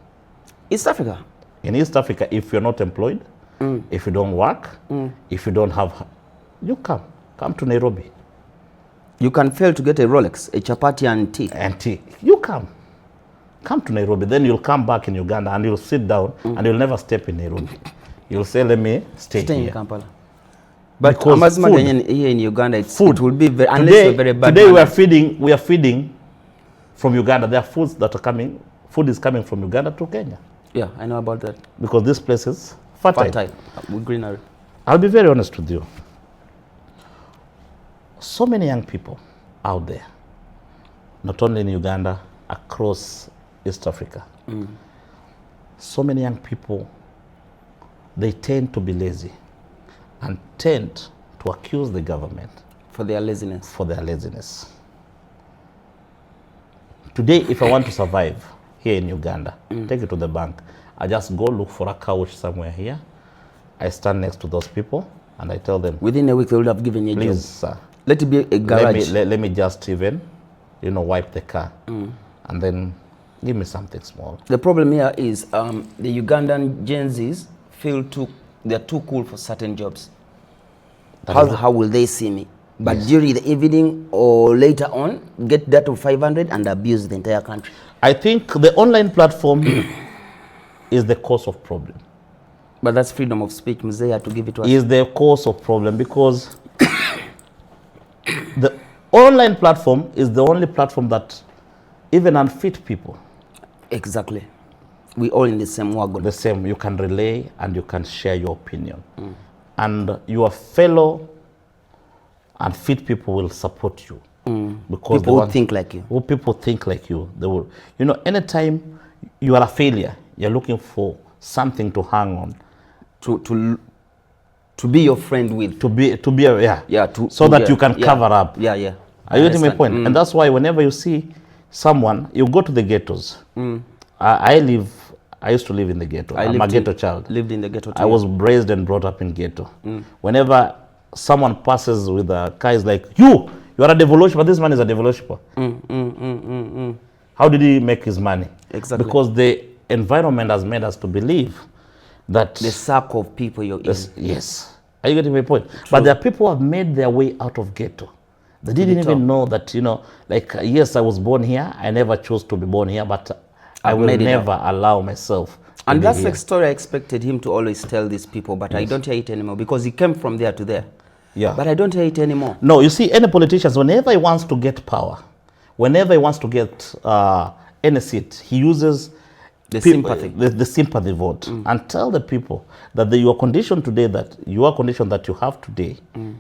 East Africa? In East Africa, if you're not employed, if you don't work, if you don't have, you come to Nairobi. You can fail to get a Rolex, a chapati and tea. And tea, you come to Nairobi, then you'll come back in Uganda and you'll sit down and you'll never step in Nairobi. You'll say, let me stay here. In Kampala. But here in Uganda, it will be very, unless you're very bad. Today we are feeding from Uganda. There are foods that are coming, food is coming from Uganda to Kenya. Yeah, I know about that. Because this place is fertile. Fertile, with greenery. I'll be very honest with you. So many young people out there, not only in Uganda, across East Africa. So many young people, they tend to be lazy and tend to accuse the government for their laziness. Today, if I want to survive here in Uganda, take it to the bank. I just go look for a couch somewhere here. I stand next to those people and I tell them, within a week they will have given you a job. Please, sir, let it be a garage. Let me just even, wipe the car and then give me something small. The problem here is the Ugandan Gen Zs feel they're too cool for certain jobs. How will they see me? But during the evening or later on, get that of 500 and abuse the entire country. I think the online platform is the cause of problem. But that's freedom of speech. Mzee had to give it to us. Is the cause of problem because the online platform is the only platform that even unfit people. Exactly. We all in the same wagon. The same. You can relay and you can share your opinion. And your fellow unfit people will support you. Because people who think like you. People think like you. They will. Anytime you are a failure, you're looking for something to hang on. To be your friend with. So that you can cover up. Yeah, yeah. Are you getting my point? And that's why whenever you see someone, you go to the ghettos. I used to live in the ghetto. I'm a ghetto child. Lived in the ghetto too. I was raised and brought up in ghetto. Whenever someone passes with a car, is like, you are a devil worshiper. This man is a devil worshiper. How did he make his money? Exactly. Because the environment has made us to believe that the circle of people you're in. Yes. Are you getting my point? True. But there are people who have made their way out of ghetto. They didn't even know that, yes, I was born here. I never chose to be born here, but I will never allow myself to and be that's here. the story I expected him to always tell these people, but I don't hear it anymore because he came from there to there. Yeah. But I don't hear it anymore. No, you see, any politicians, whenever he wants to get power, whenever he wants to get any seat, he uses the sympathy. The sympathy vote and tell the people that your condition that you have today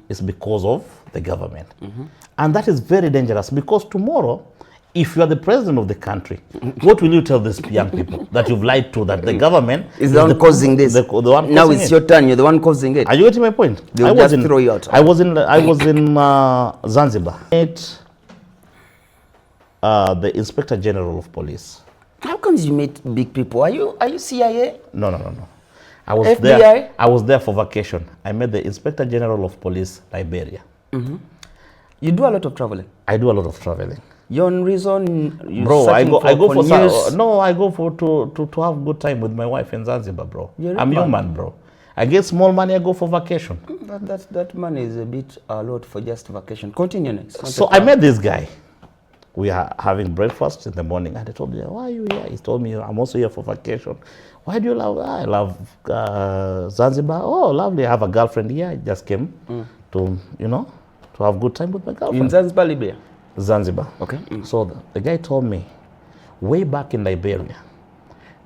is because of the government. And that is very dangerous because tomorrow, if you are the president of the country, what will you tell these young people that you've lied to, that the government is the one causing this? The one now it's your turn. You're the one causing it. Are you getting my point? They'll just throw you out. I was in Zanzibar. The Inspector General of Police. How comes you meet big people? Are you CIA? No. I was FBI? there. I was there for vacation. I met the Inspector General of Police, Liberia. You do a lot of traveling. I do a lot of traveling. You're on reason, you Bro, I go for news. no, I go for to have good time with my wife in Zanzibar, bro. You're I'm man. human, bro. I get small money, I go for vacation. That money is a bit a lot for just vacation. Continue next. So I met this guy. We are having breakfast in the morning, and I told him, "Why are you here?" He told me, "I'm also here for vacation." Why do you love? I love Zanzibar. Oh, lovely. I have a girlfriend here. I just came to to have good time with my girlfriend. In Zanzibar, Libya. Zanzibar. Okay. So the guy told me, way back in Liberia,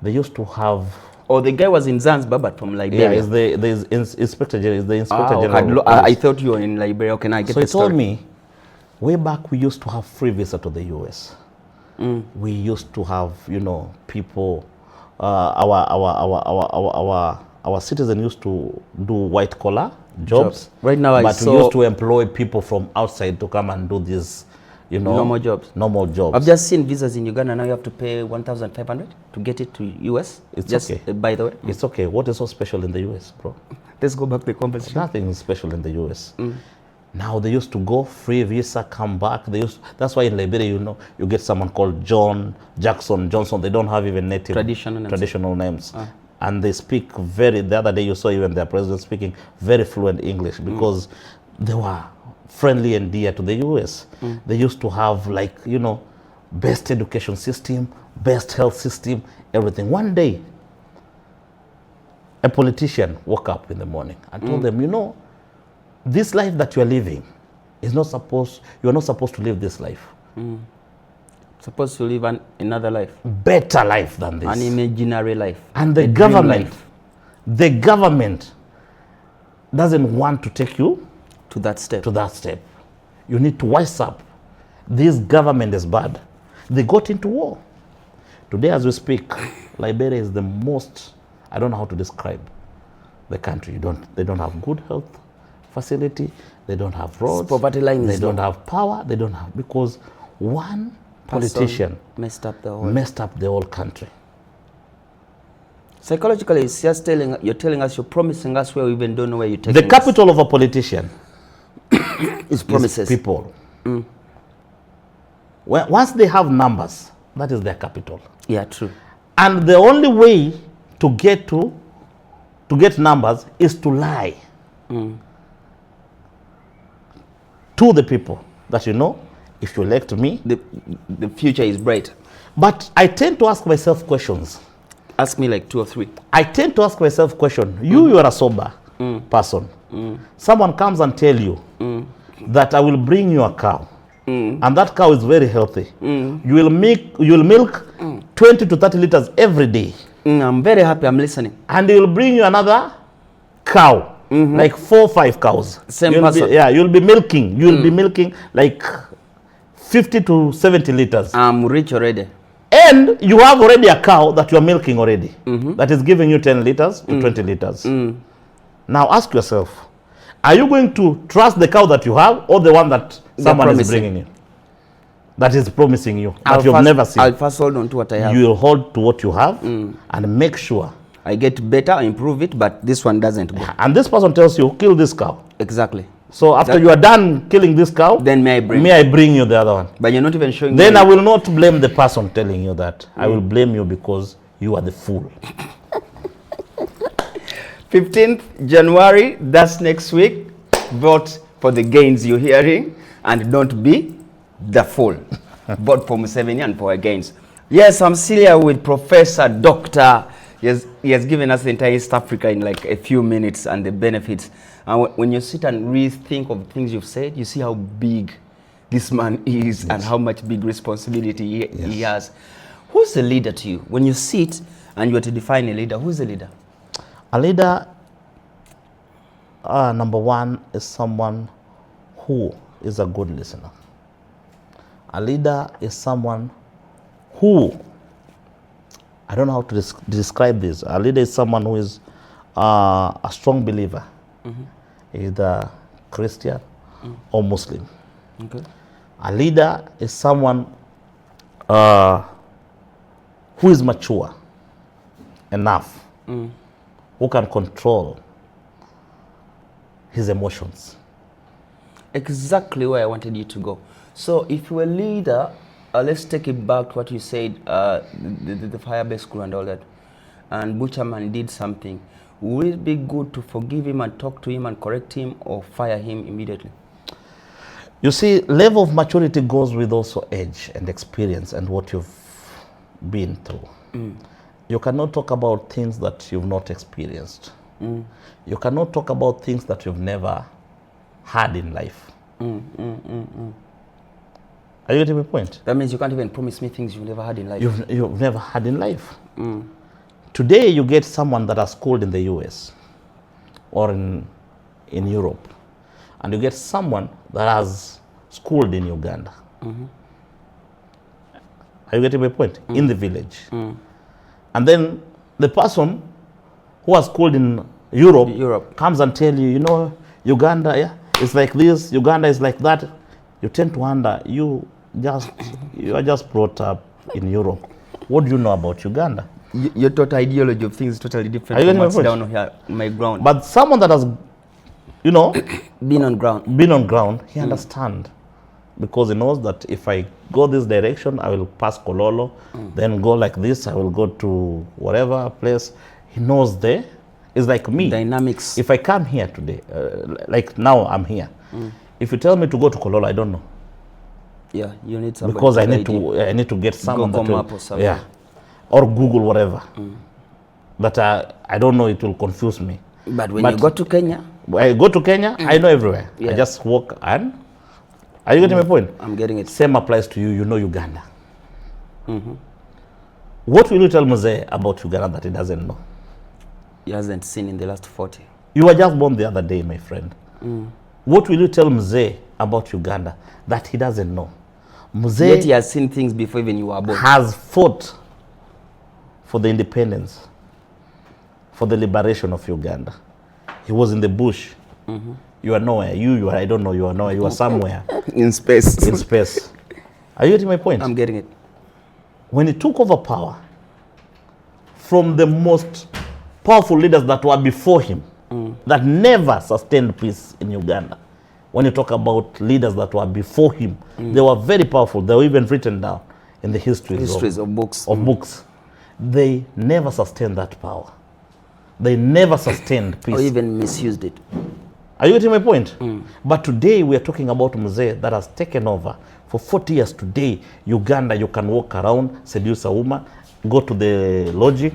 they used to have. Oh, the guy was in Zanzibar, but from Liberia. Yeah, the inspector general. Is the inspector general. I thought you were in Liberia. Okay, now I get the story. So he told me, way back we used to have free visa to the US. We used to have, people. Our citizens used to do white collar jobs. Right now, we used to employ people from outside to come and do these, normal jobs. Normal jobs. I've just seen visas in Uganda. Now you have to pay 1,500 to get it to US. It's just, okay. By the way, it's okay. What is so special in the US, bro? Let's go back to the conversation. Nothing special in the US. Now they used to go free visa, come back. That's why in Liberia, you get someone called John, Jackson, Johnson. They don't have even native traditional names. And they speak the other day you saw even their president speaking very fluent English because they were friendly and dear to the US. They used to have best education system, best health system, everything. One day, a politician woke up in the morning and told them, this life that you are living you are not supposed to live this life. Supposed to live another life. Better life than this. An imaginary life. And the government doesn't want to take you to that step. You need to wise up. This government is bad. They got into war. Today as we speak, Liberia is the most, I don't know how to describe the country. They don't have good health facility. They don't have roads. Poverty line. They don't have power. They don't have, because one politician messed up the whole country. Psychologically, it's just you're promising us where we even don't know where you're taking The capital of a politician is promises. People. Once they have numbers, that is their capital. Yeah, true. And the only way to get numbers is to lie to the people that if you elect me, the future is bright. But I tend to ask myself questions. Ask me like 2 or 3. I tend to ask myself questions. You are a sober person. Someone comes and tell you that I will bring you a cow. And that cow is very healthy. You will milk 20 to 30 liters every day. I'm very happy. I'm listening. And he will bring you another cow. Like 4 or 5 cows. Same person. You'll be milking. You'll be milking like 50 to 70 liters. I'm rich already. And you have already a cow that you are milking already. That is giving you 10 liters to 20 liters. Now ask yourself, are you going to trust the cow that you have or the one that someone is bringing you? That is promising you, that you've never seen. I'll first hold on to what I have. You will hold to what you have and make sure I get better, improve it, but this one doesn't go. And this person tells you, kill this cow. Exactly. So after you are done killing this cow, then may I bring you the other one. But you're not even showing Then I will not blame the person telling you that. I will blame you because you are the fool. 15th January, that's next week. Vote for the gains you're hearing and don't be the fool. Vote for Museveni and for our gains. Yes, I'm still here with Professor Dr. He has given us the entire East Africa in like a few minutes and the benefits. And when you sit and rethink of things you've said, you see how big this man is and how much big responsibility he has. Who's the leader to you? When you sit and you are to define a leader, who's the leader? A leader, number one, is someone who is a good listener. A leader is someone who, I don't know how to describe this. A leader is someone who is a strong believer, either Christian or Muslim. Okay. A leader is someone who is mature enough, who can control his emotions. exactly where I wanted you to go. So if you're a leader, let's take it back to what you said, the fire-based crew and all that, and Butcherman did something. Would it be good to forgive him and talk to him and correct him, or fire him immediately? You see, level of maturity goes with also age and experience and what you've been through. You cannot talk about things that you've not experienced. You cannot talk about things that you've never had in life. Are you getting my point? That means you can't even promise me things you've never had in life. You've never had in life. Today you get someone that has schooled in the US or in Europe, and you get someone that has schooled in Uganda. Are you getting my point? In the village. And then the person who has schooled in Europe comes and tell you, you know, Uganda, yeah, it's like this, Uganda is like that. You tend to wonder, you are just brought up in Europe. What do you know about Uganda? Your total ideology of things is totally different from what's down here, my ground. But someone that has, you know, been on ground, he understands. Because he knows that if I go this direction, I will pass Kololo, then go like this, I will go to whatever place. He knows there. It's like me. Dynamics. If I come here today, like now I'm here. If you tell me to go to Kololo, I don't know. Yeah, you need somebody. Because I need to get someone Google that will, map or something. yeah, or Google whatever. But I don't know, it will confuse me. But when you go to Kenya, I go to Kenya, I know everywhere. Yeah. I just walk and. Are you getting my point? I'm getting it. Same applies to you. You know Uganda. What will you tell Mzee about Uganda that he doesn't know? He hasn't seen in the last 40. You were just born the other day, my friend. What will you tell Mzee about Uganda that he doesn't know? Mzee Yet he has seen things before even you were born. has fought for the independence, for the liberation of Uganda. He was in the bush. You are nowhere. You are, I don't know, you are nowhere. You are somewhere. In space. In space. Are you getting my point? I'm getting it. When he took over power from the most powerful leaders that were before him, that never sustained peace in Uganda. When you talk about leaders that were before him, they were very powerful. They were even written down in the histories of books. Books. They never sustained that power. They never sustained peace. Or even misused it. Are you getting my point? But today we are talking about Mzee that has taken over. For 40 years today, Uganda, you can walk around, seduce a woman, go to the lodge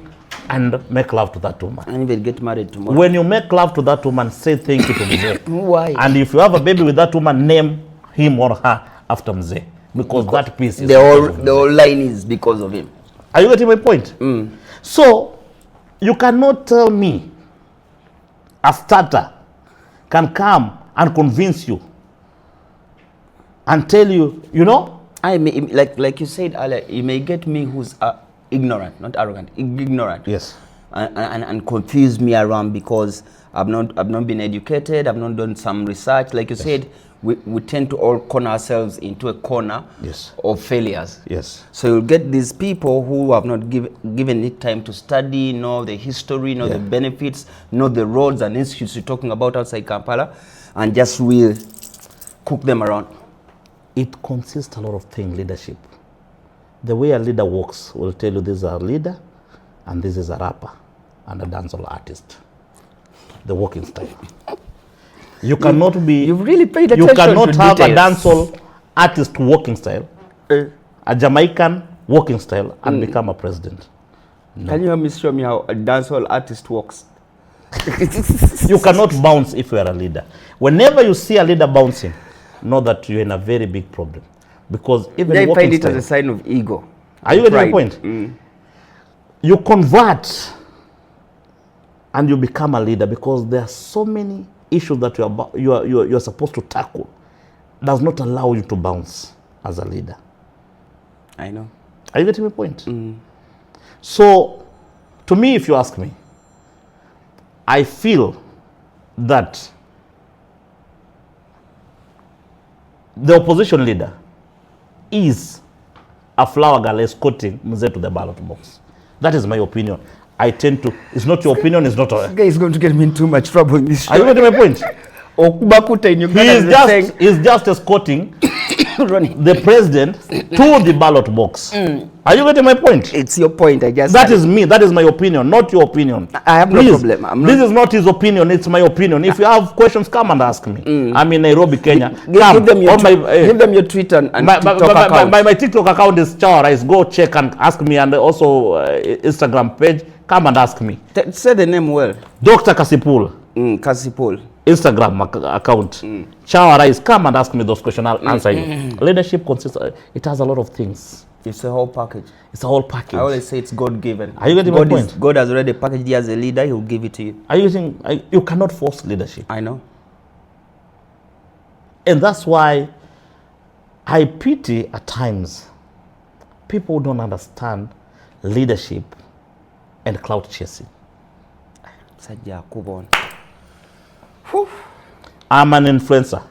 and make love to that woman. And even get married tomorrow. When you make love to that woman, say thank you to Mzee. Why? And if you have a baby with that woman, name him or her after Mzee. Because that peace is the whole line is because of him. Are you getting my point? So, you cannot tell me a starter can come and convince you and tell you, you know? I may, like you said earlier, you may get me who's ignorant, not arrogant, ignorant. Yes. And confuse me around because I've not been educated, I've not done some research. Like you said, we tend to all corner ourselves into a corner of failures. Yes. So you'll get these people who have not given it time to study, know the history, know the benefits, know the roads and institutes you're talking about outside Kampala, and just will cook them around. It consists a lot of things, leadership. The way a leader walks will tell you this is a leader and this is a rapper and a dancehall artist. The walking style. You cannot be. You've really paid attention. You cannot to have details. a dancehall artist walking style, a Jamaican walking style, and become a president. No. Can you help me show me how a dancehall artist walks? You cannot bounce if you are a leader. Whenever you see a leader bouncing, know that you're in a very big problem. Because even they walking find it style, as a sign of ego. Are you getting the point? You convert and you become a leader because there are so many issues that you're supposed to tackle. Does not allow you to bounce as a leader. I know. Are you getting my point? So, to me, if you ask me, I feel that the opposition leader is a flower girl escorting Mzee to the ballot box. That is my opinion. I tend to, it's not your opinion, it's not a... This guy is going to get me in too much trouble in this show. Are you getting my point? Okubakuta in Uganda He's just escorting running. the president to the ballot box. Are you getting my point? It's your point, I guess. That is me. That is my opinion, not your opinion. I have Please, no problem. This is not his opinion. It's my opinion. If you have questions, come and ask me. I'm in Nairobi, Kenya. Give them your Twitter and TikTok account. My TikTok account is Chawarais. Go check and ask me, and also Instagram page. Come and ask me. Say the name well. Dr CassyPool. CassyPool. Instagram account. Chawarais. Come and ask me those questions. I'll answer you. Leadership consists. It has a lot of things. It's a whole package. It's a whole package. I always say it's God-given. Are you getting my point? God has already packaged you as a leader. He will give it to you. Are you saying you cannot force leadership? I know. And that's why I pity at times people who don't understand leadership and clout chasing. I'm an influencer.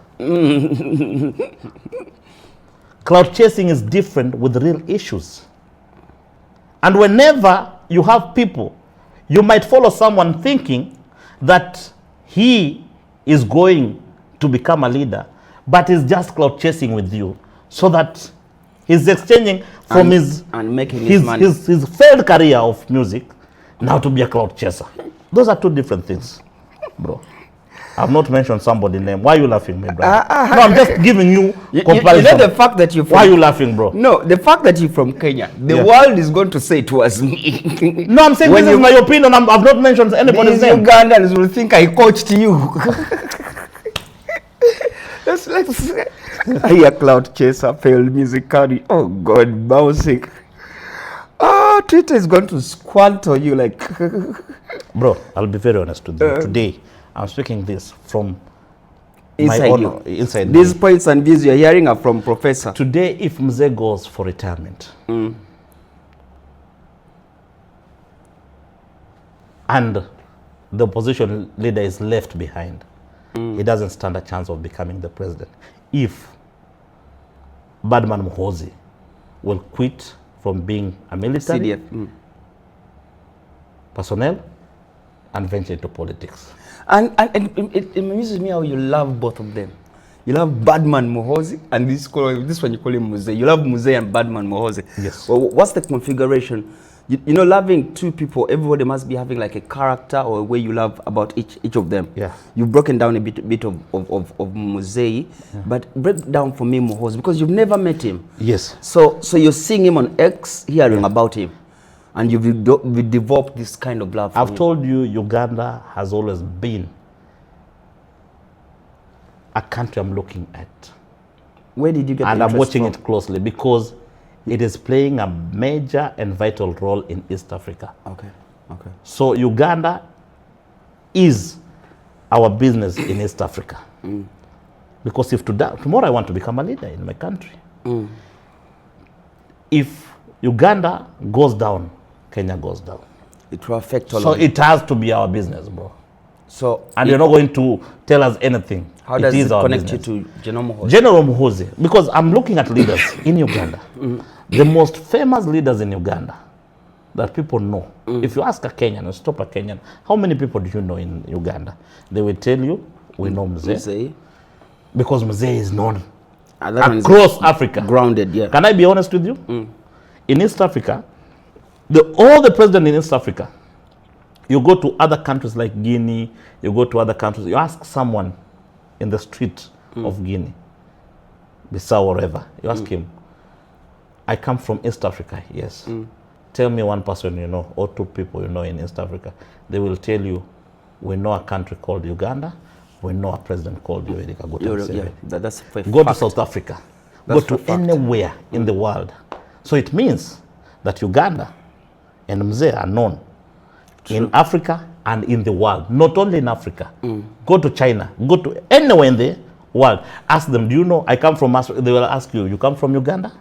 Clout chasing is different with real issues. And whenever you have people, you might follow someone thinking that he is going to become a leader, but he's just clout chasing with you, so that he's exchanging from his failed career of music now to be a clout chaser. Those are two different things, bro. I've not mentioned somebody's name. Why are you laughing, my brother? No, I'm just giving you comparison. You know the fact that you're from... Why are you laughing, bro? No, the fact that you're from Kenya, the world is going to say it was me. No, I'm saying this is my opinion. I've not mentioned anybody's name. These Ugandans will think I coached you. let's I hear cloud chaser, failed music career. Oh, God, bouncing. Oh, Twitter is going to squat on you like... Bro, I'll be very honest with you. Today, I'm speaking this from inside my own, inside these me. points and views you're hearing are from Professor. Today, if Mzee goes for retirement, and the opposition leader is left behind, he doesn't stand a chance of becoming the president. If Badman Muhoozi will quit from being a military personnel and venture into politics. And it amuses me how you love both of them. You love Badman Muhoozi and this one you call him Mzee. You love Mzee and Badman Muhoozi. Yes. Well, what's the configuration? You know, loving two people, everybody must be having like a character or a way you love about each of them. Yeah. You've broken down a bit of Mzee, but break down for me Muhoozi, because you've never met him. Yes. So you're seeing him on X, hearing about him, and you've developed this kind of love for I've him. told you, Uganda has always been a country I'm looking at. Where did you get and the I'm watching from? it closely because it is playing a major and vital role in East Africa. Okay, okay. So Uganda is our business in East Africa. Because if tomorrow I want to become a leader in my country, if Uganda goes down, Kenya goes down. It will affect all So of it. it has to be our business, bro. So And you're not going to tell us anything. how does it our connect business. you to General Muhoozi? General Muhoozi, because I'm looking at leaders in Uganda. The most famous leaders in Uganda that people know. If you ask a Kenyan or stop a Kenyan, how many people do you know in Uganda? They will tell you, we know Mzee. Mzee. Because Mzee is known That one is across Africa. grounded, yeah. Can I be honest with you? In East Africa, all the presidents in East Africa, you go to other countries like Guinea, you go to other countries, you ask someone in the street of Guinea, Bissau or wherever, you ask him, I come from East Africa, yes. Tell me one person you know, or two people you know in East Africa. They will tell you, we know a country called Uganda, we know a president called Yoweri Kaguta Museveni. That's a Go fact. to South Africa, That's go a to fact. anywhere in the world. So it means that Uganda and Mzee are known in Africa and in the world, not only in Africa. Go to China, go to anywhere in the world. Ask them, do you know I come from Africa? They will ask you, you come from Uganda?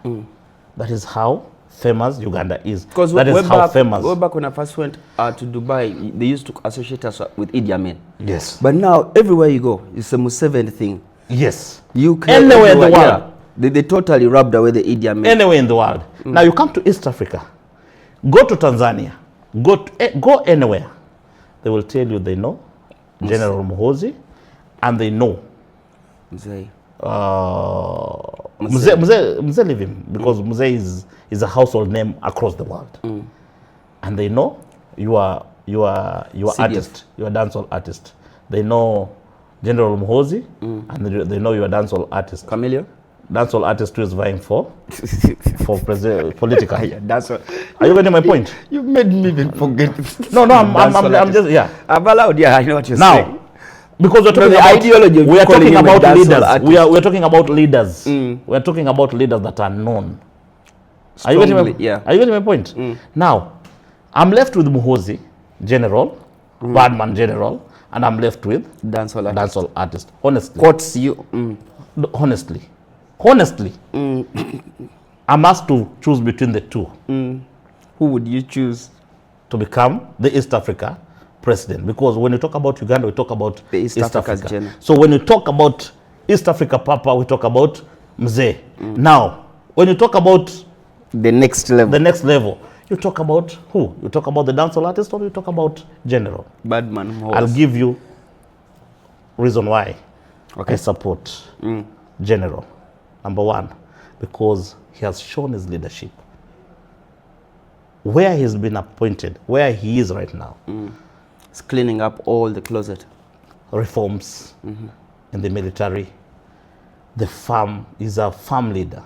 That is how famous Uganda is. Because that is how famous. way back when I first went to Dubai, they used to associate us with Idi Amin. Yes. But now, everywhere you go, it's a Museveni thing. Yes. UK, Anywhere in the everywhere, world. yeah. They totally rubbed away the Idi Amin. Anywhere in the world. Now you come to East Africa, go to Tanzania, go anywhere. They will tell you they know General Muhoozi and they know. Mzee. Mzee leave him because Mzee is a household name across the world, and they know you are artist, you are dancehall artist. They know General Muhozi, and they know you are dancehall artist. Familiar? Dancehall artist who is vying for political. Yeah, that's what. Are you getting my point? You made me even forget. No, I'm just I'm allowed. Yeah, I know what you're now. saying. Because we're talking the about ideology of we are calling talking him a about dancehall leaders. artist. We're talking about leaders. We're talking about leaders that are known. Are you getting my point? Now, I'm left with Muhozi, General, Badman General, and I'm left with dancehall artist. Honestly. Quotes you. Honestly. I'm asked to choose between the two. Who would you choose to become the East Africa president? Because when you talk about Uganda, we talk about the East Africa. So when you talk about East Africa Papa, we talk about Mzee. Now, when you talk about the next level, you talk about who? You talk about the dancehall artist, or you talk about General? Badman. I'll give you reason why I support General. Number one, because he has shown his leadership. Where he's been appointed, where he is right now. He's cleaning up all the closet. Reforms in the military. The farm, is a farm leader.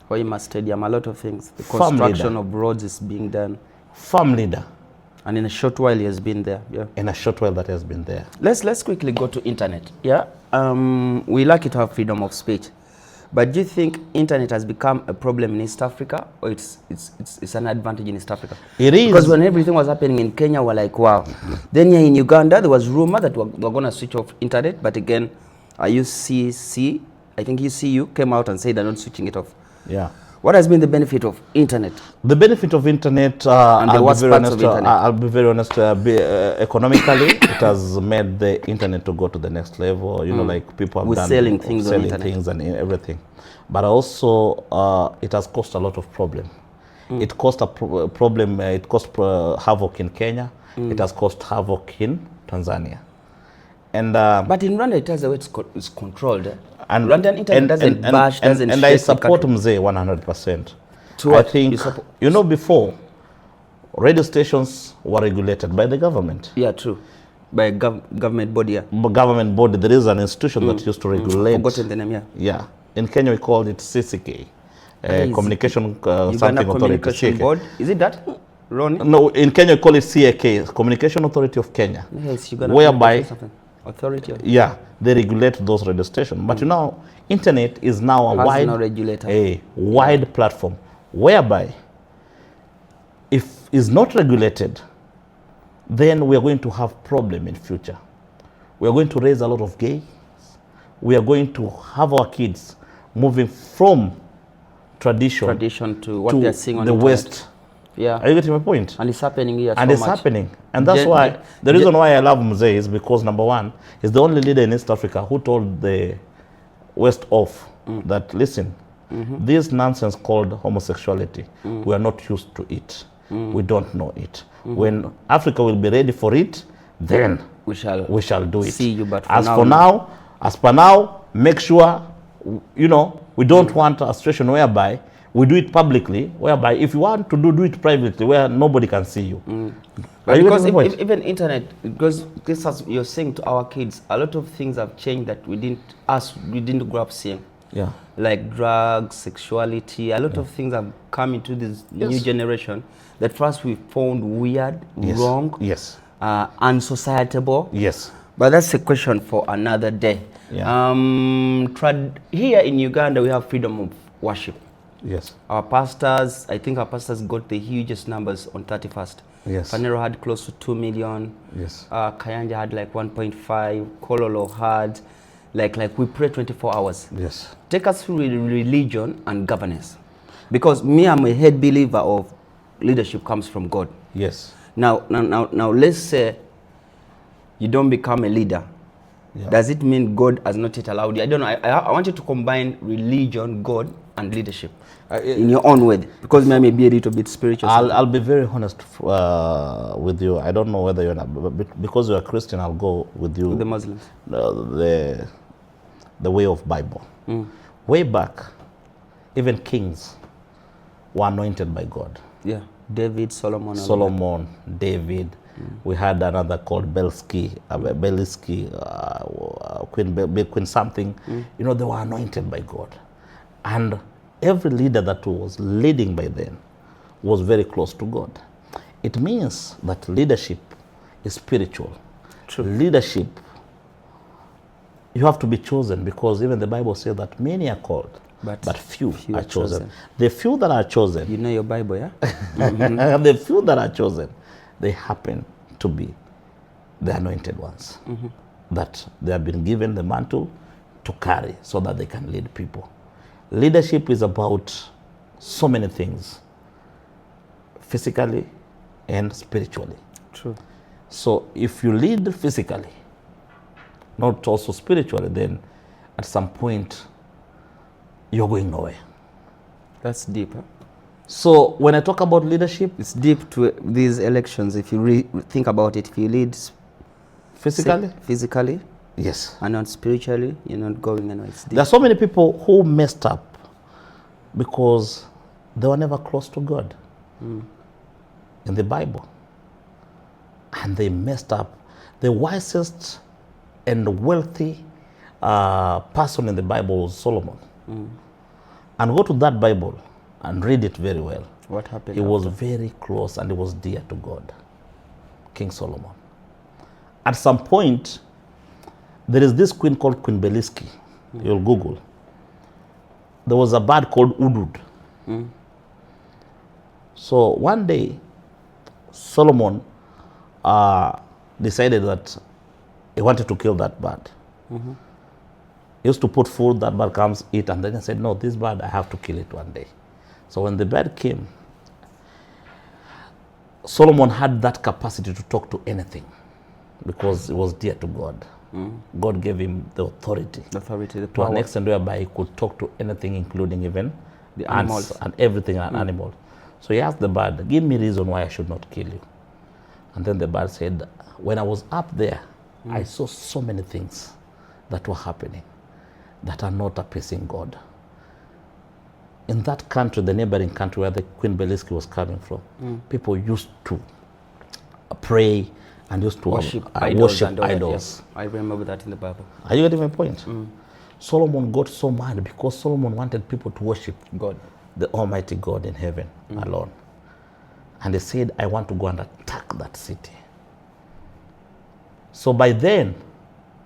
Hoima Stadium, a lot of things. The Farm construction leader. of roads is being done. Farm leader. And in a short while he has been there. Yeah. In a short while that has been there. Let's quickly go to internet. Yeah. We like it to have freedom of speech. But do you think internet has become a problem in East Africa, or it's an advantage in East Africa? It is. Because when everything was happening in Kenya, we're like, wow. Then here in Uganda, there was rumor that we're going to switch off internet. But again, UCC, I think UCU came out and said they're not switching it off. Yeah. What has been the benefit of internet? The benefit of internet, and the worst parts of internet? I'll be very honest, economically, it has made the internet to go to the next level. You know, like people have done selling things on internet. Things and everything. But also, it has caused a lot of problem. It caused a problem, it caused havoc in Kenya. It has caused havoc in Tanzania. And but in Rwanda, it has the way it's controlled. And Rwandan internet doesn't bash, doesn't and I support Mzee 100%. I think, you know, before, radio stations were regulated by the government. Yeah, true. By a government body, yeah. Government body, there is an institution that used to regulate. Forgotten the name, yeah. Yeah. In Kenya, we called it CCK. Communication something authority. Communication board. Is it that? Ronnie? No, in Kenya, we call it CAK, Communication Authority of Kenya. Yes, whereby, authority. Yeah, they regulate those radio stations. But you know, internet is now a wide platform, whereby if it's not regulated, then we are going to have problem in future. We are going to raise a lot of gays. We are going to have our kids moving from tradition to what they're seeing on the West. Yeah. Are you getting my point? And it's happening here. And it's happening. And that's why, the reason why I love Mzee is because, number one, he's the only leader in East Africa who told the West off that, listen, this nonsense called homosexuality, we are not used to it. We don't know it. When Africa will be ready for it, then we shall do it. See you, but as per now, make sure, you know, we don't want a situation whereby we do it publicly, whereby if you want to do it privately, where nobody can see you. But because even internet, because this as you're saying to our kids, a lot of things have changed that we didn't grow up seeing. Yeah. Like drugs, sexuality, a lot of things have come into this new generation that first we found weird, wrong, unsocietable. Yes. But that's a question for another day. Yeah. Here in Uganda, we have freedom of worship. Yes. Our pastors, I think our pastors got the hugest numbers on 31st. Yes. Panero had close to 2 million. Yes. Kayanja had like 1.5. Kololo had like we pray 24 hours. Yes. Take us through religion and governance. Because me, I'm a head believer of leadership comes from God. Yes. Now let's say you don't become a leader Yeah. Does it mean God has not yet allowed you? I don't know. I want you to combine religion, God, and leadership in your own way, because I may be a little bit spiritual. I'll be very honest with you. I don't know whether you're not, but because you're a Christian, I'll go with you. With the Muslims. The way of Bible. Way back, even kings were anointed by God. Yeah. David, Solomon. David. We had another called Belsky, Queen something. You know, they were anointed by God. And every leader that was leading by then was very close to God. It means that leadership is spiritual. True. Leadership, you have to be chosen, because even the Bible says that many are called, but few are chosen. The few that are chosen, you know your Bible, yeah? The few that are chosen, they happen to be the anointed ones, that they have been given the mantle to carry so that they can lead people. Leadership is about so many things, physically and spiritually. True. So if you lead physically, not also spiritually, then at some point you're going nowhere. That's deep, huh? So when I talk about leadership, it's deep to these elections. If you think about it, if you lead physically, yes, and not spiritually, you're not going anywhere. It's deep. There are so many people who messed up because they were never close to God in the Bible. And they messed up. The wisest and wealthy person in the Bible was Solomon. And go to that Bible and read it very well. What happened? He was very close and he was dear to God, King Solomon. At some point, there is this queen called Queen Beliski. You'll Google. There was a bird called Udud. So one day, Solomon decided that he wanted to kill that bird. He used to put food, that bird comes, eat, and then he said, no, this bird, I have to kill it one day. So when the bird came, Solomon had that capacity to talk to anything because he was dear to God. God gave him the authority, the to power. an extent whereby he could talk to anything, including even The ants animals. and everything, an animal. So he asked the bird, give me reason why I should not kill you. And then the bird said, when I was up there, I saw so many things that were happening that are not appeasing God. In that country, the neighboring country where the Queen Beliski was coming from, people used to pray and used to worship idols. Yeah. I remember that in the Bible. Are you getting my point? Solomon got so mad because Solomon wanted people to worship God, the Almighty God in heaven alone. And he said, I want to go and attack that city. So by then,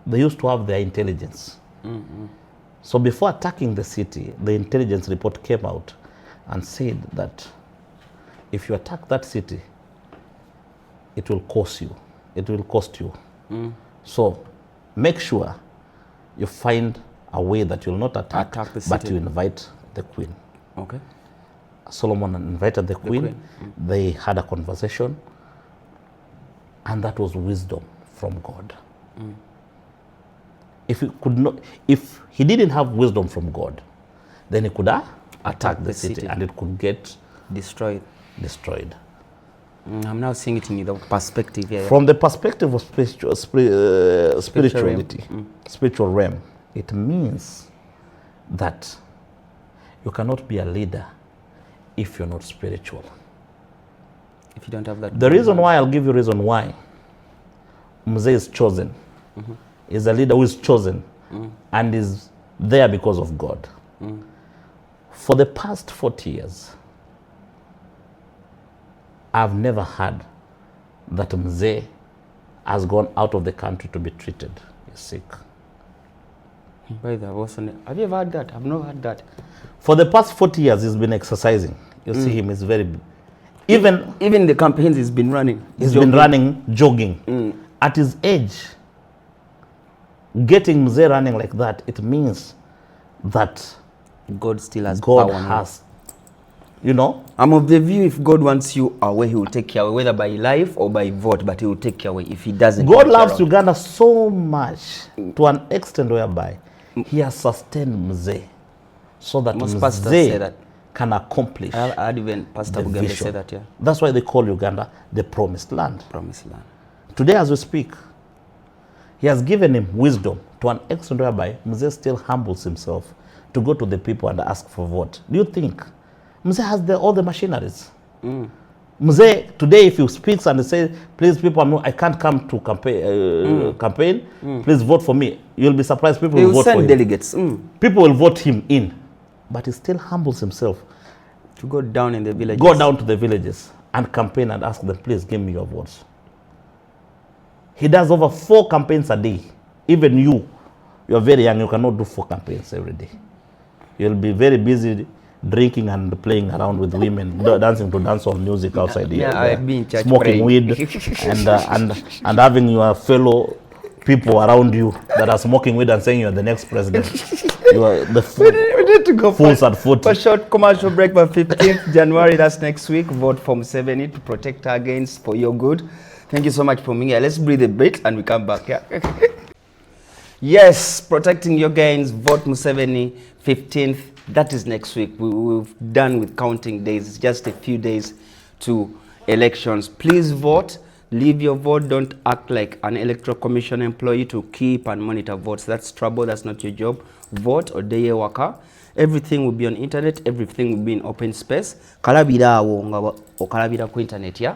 they used to have their intelligence. So before attacking the city, the intelligence report came out and said that if you attack that city, it will cost you. It will cost you. So make sure you find a way that you'll not attack the city, but you invite the queen. Okay. Solomon invited the queen. They had a conversation, and that was wisdom from God. If he didn't have wisdom from God, then he could attack the city and it could get destroyed. I'm now seeing it in the perspective here. From the perspective of spirituality, spiritual realm, it means that you cannot be a leader if you're not spiritual. If you don't have that. The reason why, I'll give you a reason why Mzee is chosen. Is a leader who is chosen and is there because of God. For the past 40 years, I've never heard that Mzee has gone out of the country to be treated. He's sick. Have you ever heard that? I've never heard that. For the past 40 years, he's been exercising. You see him, he's very... Even the campaigns he's been running. He's been running, jogging. At his age, getting Mzee running like that, it means that God still has God power. has You know? I'm of the view if God wants you away, he will take you away, whether by life or by vote, but he will take you away if he doesn't. God loves Uganda so much to an extent whereby he has sustained Mzee so that Most pastors say that. can accomplish I had even Pastor the Bugambe vision. say that, yeah. That's why they call Uganda the promised land. Promised land. Today as we speak, he has given him wisdom to an extent whereby Mzee still humbles himself to go to the people and ask for vote. Do you think Mzee has all the machineries? Mzee, today if he speaks and says, please people, I can't come to campaign, please vote for me. You'll be surprised people will vote for him. He will send delegates. People will vote him in. But he still humbles himself. To go down in the villages. Go down to the villages and campaign and ask them, please give me your votes. He does over 4 campaigns a day. Even you're very young, you cannot do 4 campaigns every day. You'll be very busy drinking and playing around with women, dancing to dancehall music outside here. Yeah, I've been in church smoking weed and having your fellow people around you that are smoking weed and saying you're the next president. You are the we need to go fools at 40. For a short commercial break by 15th January, that's next week. Vote for Museveni to protect our gains for your good. Thank you so much for being here. Let's breathe a bit and we come back. Yeah. Yes, protecting your gains. Vote Museveni 15th. That is next week. We've done with counting days. It's just a few days to elections. Please vote. Leave your vote. Don't act like an electoral commission employee to keep and monitor votes. That's trouble. That's not your job. Vote or day worker. Everything will be on internet. Everything will be in open space. Kalabira o kalabira ku internet, yeah.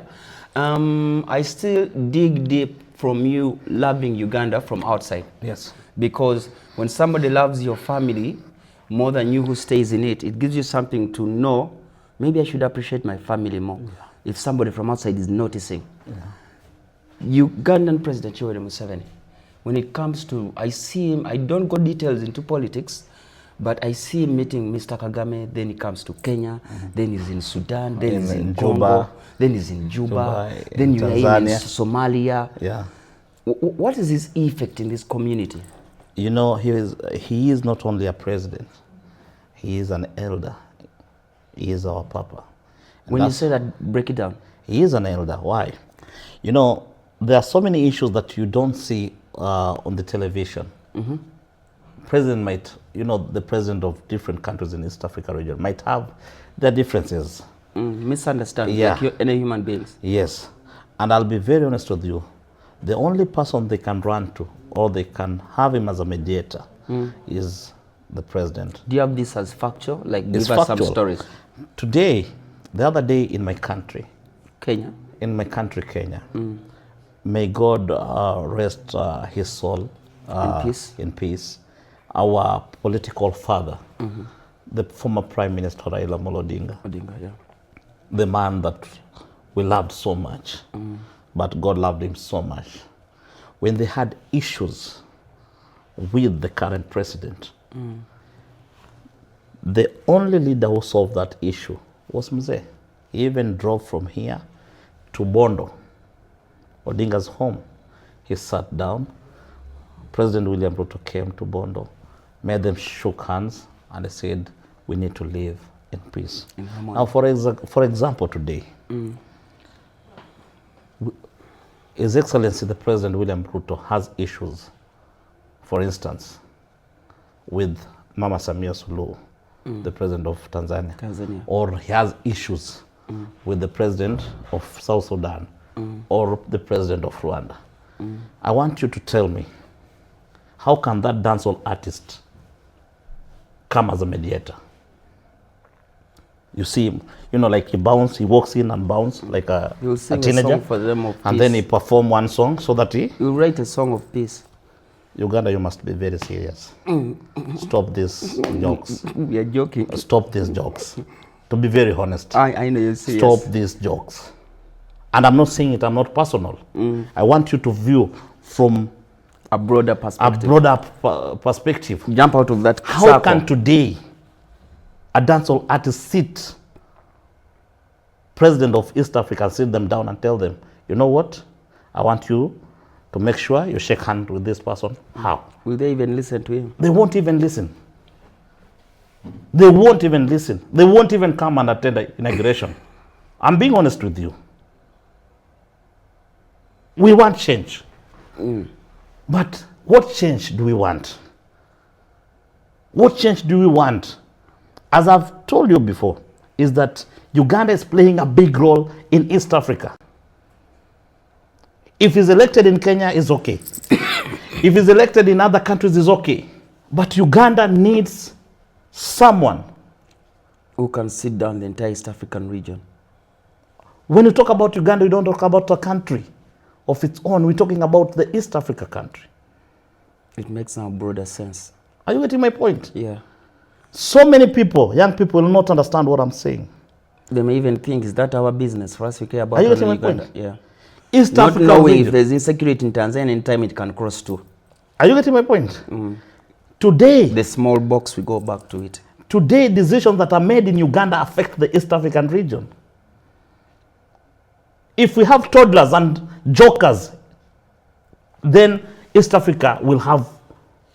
I still dig deep from you loving Uganda from outside. Yes. Because when somebody loves your family more than you who stays in it, it gives you something to know. Maybe I should appreciate my family more. Yeah. If somebody from outside is noticing. Yeah. Ugandan President Yoweri Museveni, when it comes to, I see him, I don't go details into politics, but I see him meeting Mr. Kagame, then he comes to Kenya, then he's in Sudan, then he's in Congo, then he's in Juba, then you're in Somalia. Yeah. What is his effect in this community? You know, he is not only a president, he is an elder. He is our papa. And when you say that, break it down. He is an elder. Why? You know, there are so many issues that you don't see on the television. President might, you know, the president of different countries in East Africa region might have their differences. Misunderstanding, yeah. Like any human beings. Yes. And I'll be very honest with you. The only person they can run to or they can have him as a mediator is the president. Do you have this as factual? Like give us some stories. Today, the other day in my country. Kenya? In my country, Kenya. May God rest his soul in peace. Our political father, the former Prime Minister Raila Odinga. Yeah. The man that we loved so much, but God loved him so much. When they had issues with the current president, the only leader who solved that issue was Mzee. He even drove from here to Bondo, Odinga's home. He sat down. President William Ruto came to Bondo, made them shook hands, and they said, we need to live in peace. Now, for example, today, His Excellency the President William Ruto has issues, for instance, with Mama Samia Suluhu, the President of Tanzania. Or he has issues with the President of South Sudan, or the President of Rwanda. I want you to tell me, how can that dancehall artist come as a mediator? You see him, you know, like he walks in and bounce like a teenager. A song for them of and peace. Then he perform one song so that he will write a song of peace. Uganda, you must be very serious. Stop these jokes. We are joking. Stop these jokes. To be very honest. I know you're serious. Stop these jokes. And I'm not saying it, I'm not personal. I want you to view from a broader perspective. Perspective. Jump out of that How circle. Can today a dancehall artist sit, president of East Africa, sit them down and tell them, you know what? I want you to make sure you shake hands with this person. How? Will they even listen to him? They won't even listen. They won't even listen. They won't even come and attend the inauguration. I'm being honest with you. We want change. But what change do we want? What change do we want? As I've told you before, is that Uganda is playing a big role in East Africa. If he's elected in Kenya, it's okay. If he's elected in other countries, it's okay. But Uganda needs someone who can sit down the entire East African region. When you talk about Uganda, you don't talk about a country of its own. We're talking about the East Africa country. It makes now broader sense. Are you getting my point? Yeah. So many people, young people, will not understand what I'm saying. They may even think, is that our business? For us, we care about Are you getting my Uganda. point? Yeah. East Not Africa knowing region. if there's insecurity in Tanzania, anytime it can cross too. Are you getting my point? Today, The small box, we go back to it. today, decisions that are made in Uganda affect the East African region. If we have toddlers and jokers, then East Africa will have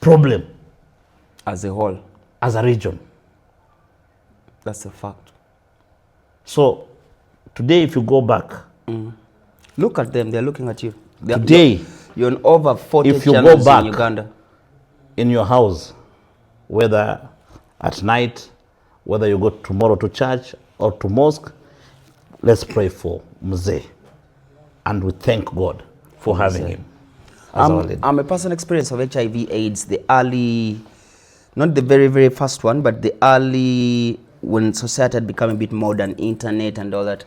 problem As a whole, as a region. that's a fact. So today, if you go back, Look at them, they're looking at you. today, You're on over 40 if you channels go back in Uganda. in your house, whether at night, whether you go tomorrow to church or to mosque, let's pray for Mzee. And we thank God for having him as our leader. I'm a personal experience of HIV AIDS, the early, not the very, very first one, but the early, when society had become a bit modern, internet and all that.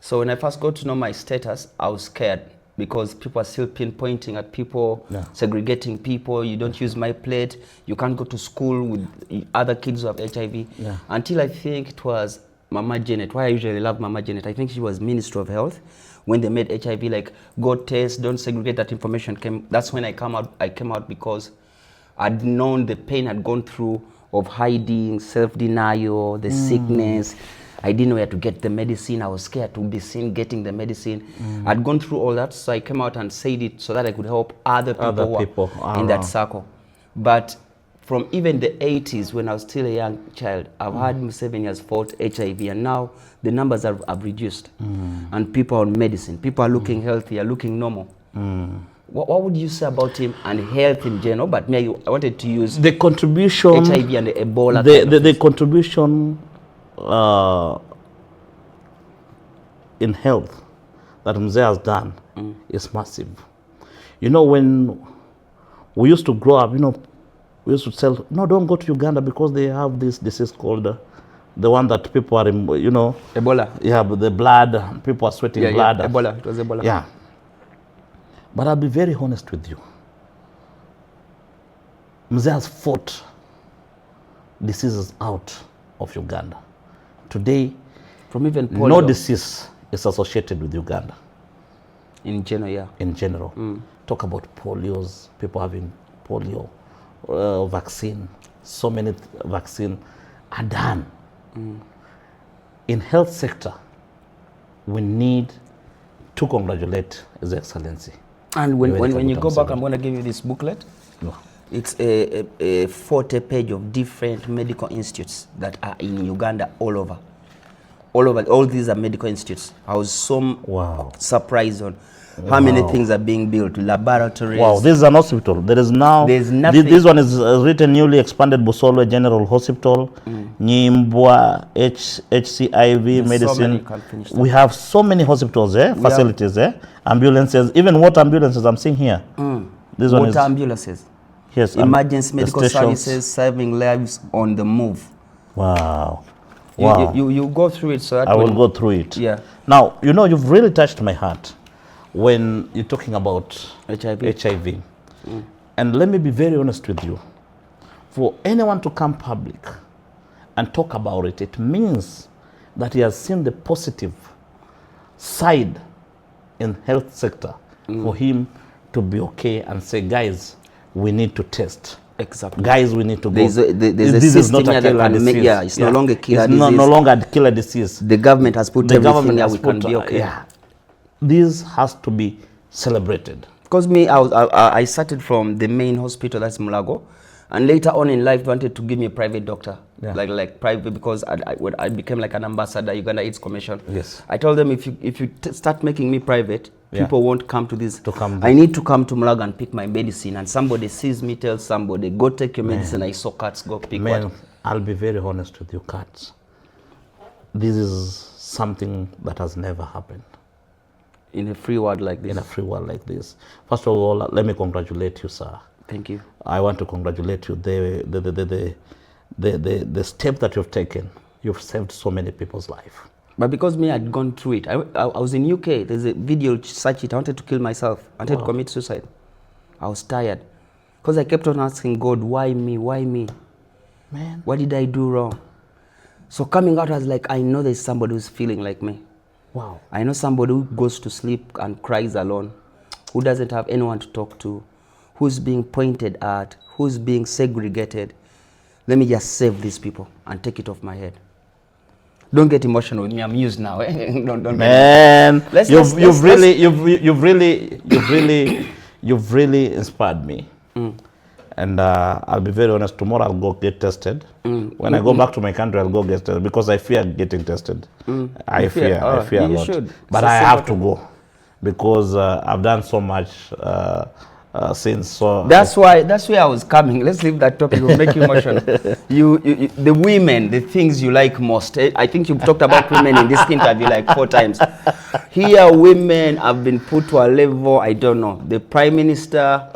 So when I first got to know my status, I was scared because people are still pinpointing at people, segregating people. You don't use my plate. You can't go to school with other kids who have HIV. Until I think it was Mama Janet, why I usually love Mama Janet. I think she was Minister of Health. When they made HIV, like, go test, don't segregate, that information that's when I came out because I'd known the pain I'd gone through of hiding, self-denial, the sickness. I didn't know where to get the medicine. I was scared to be seen getting the medicine. I'd gone through all that, so I came out and said it so that I could help other people who are in that circle. But from even the 80s, when I was still a young child, I've had Museveni has fought HIV, and now the numbers have reduced. And people are on medicine. People are looking healthy, are looking normal. What would you say about him and health in general? But me, I wanted to use The contribution, HIV and the Ebola. the contribution in health that Mzee has done is massive. You know, when we used to grow up, you know, we used to tell, no, don't go to Uganda because they have this disease called the one that people are, you know. Ebola. Yeah, but the blood, people are sweating blood. Yeah, Ebola. It was Ebola. Yeah. But I'll be very honest with you. Mzee has fought diseases out of Uganda. Today, From even polio. no disease is associated with Uganda. In general, yeah. In general. Talk about polios, people having polio, vaccine, so many vaccine are done. In health sector, we need to congratulate His Excellency. And when you go back, I'm going to give you this booklet. No. It's a 40-page of different medical institutes that are in Uganda all over. All these are medical institutes. I was so surprised on how many things are being built, laboratories. Wow, this is an hospital. There's nothing. This one is written newly expanded Busolwe General Hospital, Nyimbwa, HCIV medicine. We have so many hospitals, facilities, ambulances, even water ambulances I'm seeing here. This one is ambulances. Yes, Emergency medical services saving lives on the move. Wow. You go through it so that I will go through it. Yeah. Now, you know, you've really touched my heart when you're talking about HIV. And let me be very honest with you. For anyone to come public and talk about it, it means that he has seen the positive side in health sector for him to be okay and say, guys, we need to test. Exactly. Guys, we need to go. There's a this is not a killer disease. It's no longer killer disease. No longer a killer disease. The government has put everything that we can be okay. This has to be celebrated. Because me, I started from the main hospital, that's Mulago, And later on in life, wanted to give me a private doctor, Yeah. like private, because when I became like an ambassador, Uganda AIDS Commission. Yes. I told them, if you start making me private, Yeah. people won't come to this. To come I need to come to Mulago and pick my medicine. And somebody sees me, tells somebody, go take your medicine. I saw cats, go pick what. I'll be very honest with you, cats. This is something that has never happened. In a free world like this. In a free world like this. First of all, let me congratulate you, sir. Thank you. I want to congratulate you. The step that you've taken, you've saved so many people's life. But because me, I'd gone through it. I was in UK. There's a video, search it. I wanted to kill myself. I wanted to commit suicide. I was tired. Because I kept on asking God, why me? Why me? Man. What did I do wrong? So coming out, I was like, I know there's somebody who's feeling like me. Wow. I know somebody who goes to sleep and cries alone, who doesn't have anyone to talk to, who's being pointed at, who's being segregated. Let me just save these people and take it off my head. Don't get emotional with me. I'm used now. Don't Man, you've really inspired me. And I'll be very honest. Tomorrow I'll go get tested. When I go back to my country, I'll go get tested because I fear getting tested. I fear a lot. Should. But I have to go because I've done so much since. So that's why I was coming. Let's leave that topic. It will make you emotional. You, the women, the things you like most. I think you've talked about women in this interview like 4 times. Here, women have been put to a level, I don't know. The Prime Minister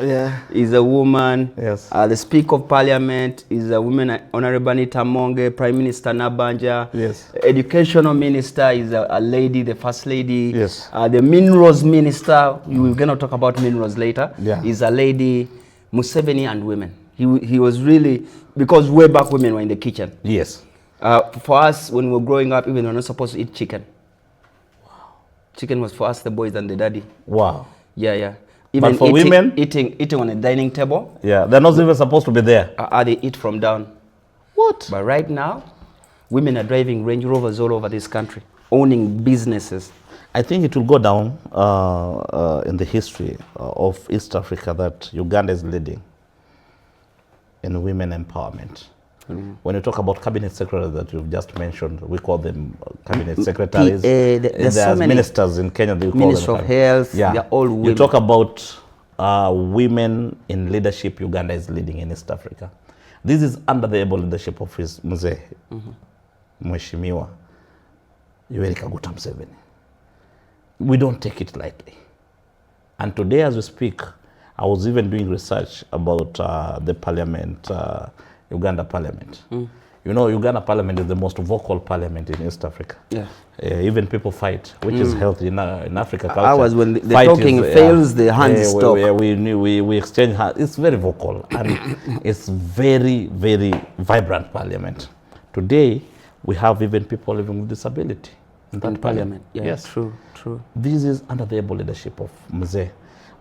is a woman. Yes. The Speaker of Parliament is a woman, Honorable Anita Monge, Prime Minister Nabanja. Yes. Educational Minister is a lady, the First Lady. Yes. The Minerals Minister, we're going to talk about minerals later, is a lady. Museveni and women. He was really, because way back women were in the kitchen. Yes. For us, when we were growing up, even we were not supposed to eat chicken. Chicken was for us, the boys and the daddy. Wow. Yeah. Even but for women? Eating on a dining table. Yeah, they're not even supposed to be there. They eat from down. What? But right now, women are driving Range Rovers all over this country, owning businesses. I think it will go down in the history of East Africa that Uganda is leading in women empowerment. When you talk about cabinet secretaries that you've just mentioned, we call them cabinet secretaries. There's so many ministers in Kenya. They call Minister them of Health. Yeah. They're all women. You talk about women in leadership. Uganda is leading in East Africa. This is under the able leadership of his Mzee, Mheshimiwa Yoweri Kaguta Museveni. We don't take it lightly. And today, as we speak, I was even doing research about the parliament, Uganda parliament. You know, Uganda parliament is the most vocal parliament in East Africa. Yeah. Even people fight, which is healthy in Africa culture. Ours, when the talking fails, the hands stop. We exchange hands. It's very vocal and it's very, very vibrant parliament. Today, we have even people living with disability in that parliament. Yeah, yes, true. This is under the able leadership of Mzee.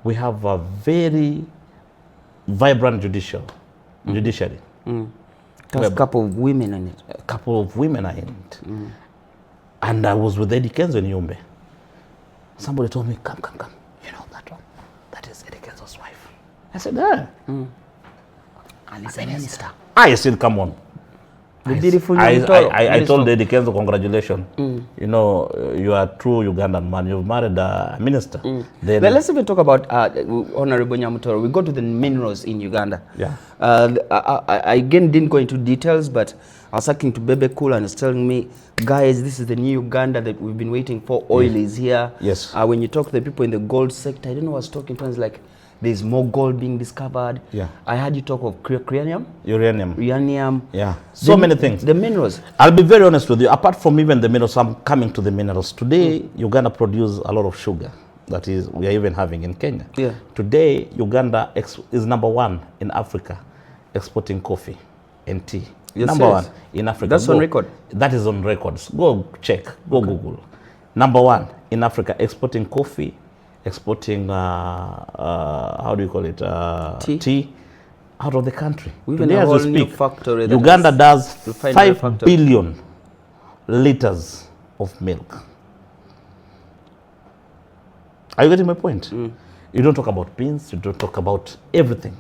We have a very vibrant judiciary. There's a couple of women in it. A couple of women are in it. And I was with Eddie Kenzo in Yumbe. Somebody told me, come. You know that one? That is Eddie Kenzo's wife. I said, And he's a minister. I said, come on. I told Eddie Kenzo, congratulations. You know, you are a true Ugandan man. You've married a minister. Let's even talk about Honorable Nyamutoro. We go to the minerals in Uganda. Yeah. I again didn't go into details, but I was talking to Bebe Cool and he's telling me, guys, this is the new Uganda that we've been waiting for. Oil is here. Yes. When you talk to the people in the gold sector, I don't know what's talking to us like, there's more gold being discovered. Yeah. I heard you talk of uranium. Yeah. So many things. The minerals. I'll be very honest with you. Apart from even the minerals, I'm coming to the minerals. Today, Uganda produces a lot of sugar. That is, we are even having in Kenya. Yeah. Today, Uganda is #1 in Africa exporting coffee and tea. #1 in Africa. That's on record. That is on records. Go check. Go Google. #1 in Africa exporting coffee, exporting how do you call it, tea out of the country. Today, as we speak, factory Uganda does 5 billion liters of milk. Are you getting my point? You don't talk about beans, you don't talk about everything.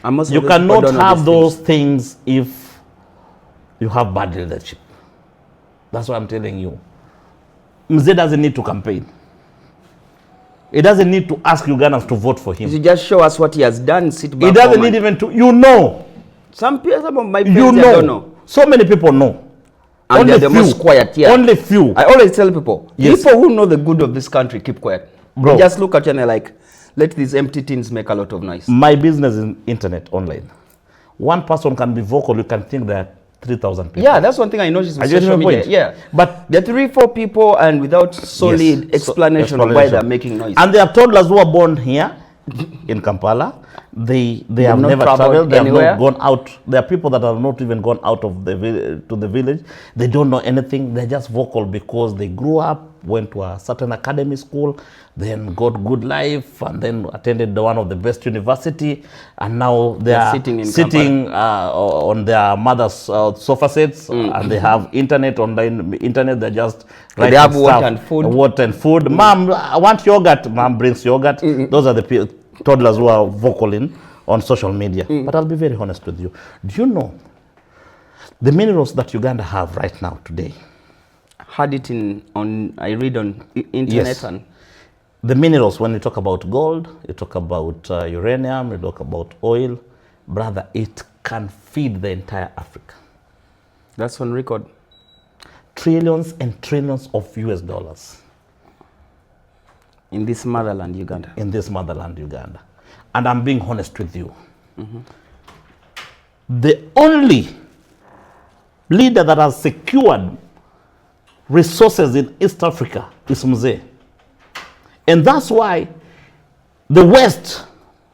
And most of You those people cannot don't know have these those things if you have bad leadership. That's what I'm telling you. Mzee doesn't need to campaign. He doesn't need to ask Ugandans to vote for him. You should just show us what he has done. Sit back. He doesn't need even to, Some of my friends you they don't know. So many people know. And Only they're the few. most quiet, yeah. Only few. I always tell people, Yes. people who know the good of this country, keep quiet. Bro. They just look at you and they're like, let these empty tins make a lot of noise. My business is internet online. One person can be vocal, you can think there are 3,000 people. Yeah, that's one thing I noticed with social media. Point. Yeah, but there are 3-4 people and without solid explanation of why they're making noise. And they have told us who are born here in Kampala. They have never traveled. They anywhere. have not gone out. There are people that have not even gone out of the to the village. They don't know anything. They're just vocal because they grew up, went to a certain academy school, then got good life, and then attended one of the best university, and now they are sitting on their mother's sofa sets, and they have internet, online internet. They're just writing they have stuff. Water and food. Mom, I want yogurt. Mom brings yogurt. Those are the toddlers who are vocal on social media. But I'll be very honest with you. Do you know the minerals that Uganda have right now today? Had it I read on internet. Yes. And the minerals, when you talk about gold, you talk about uranium, you talk about oil, brother, it can feed the entire Africa. That's on record. Trillions and trillions of US dollars. In this motherland, Uganda. In this motherland, Uganda. And I'm being honest with you. The only leader that has secured resources in East Africa is Mzee. And that's why the West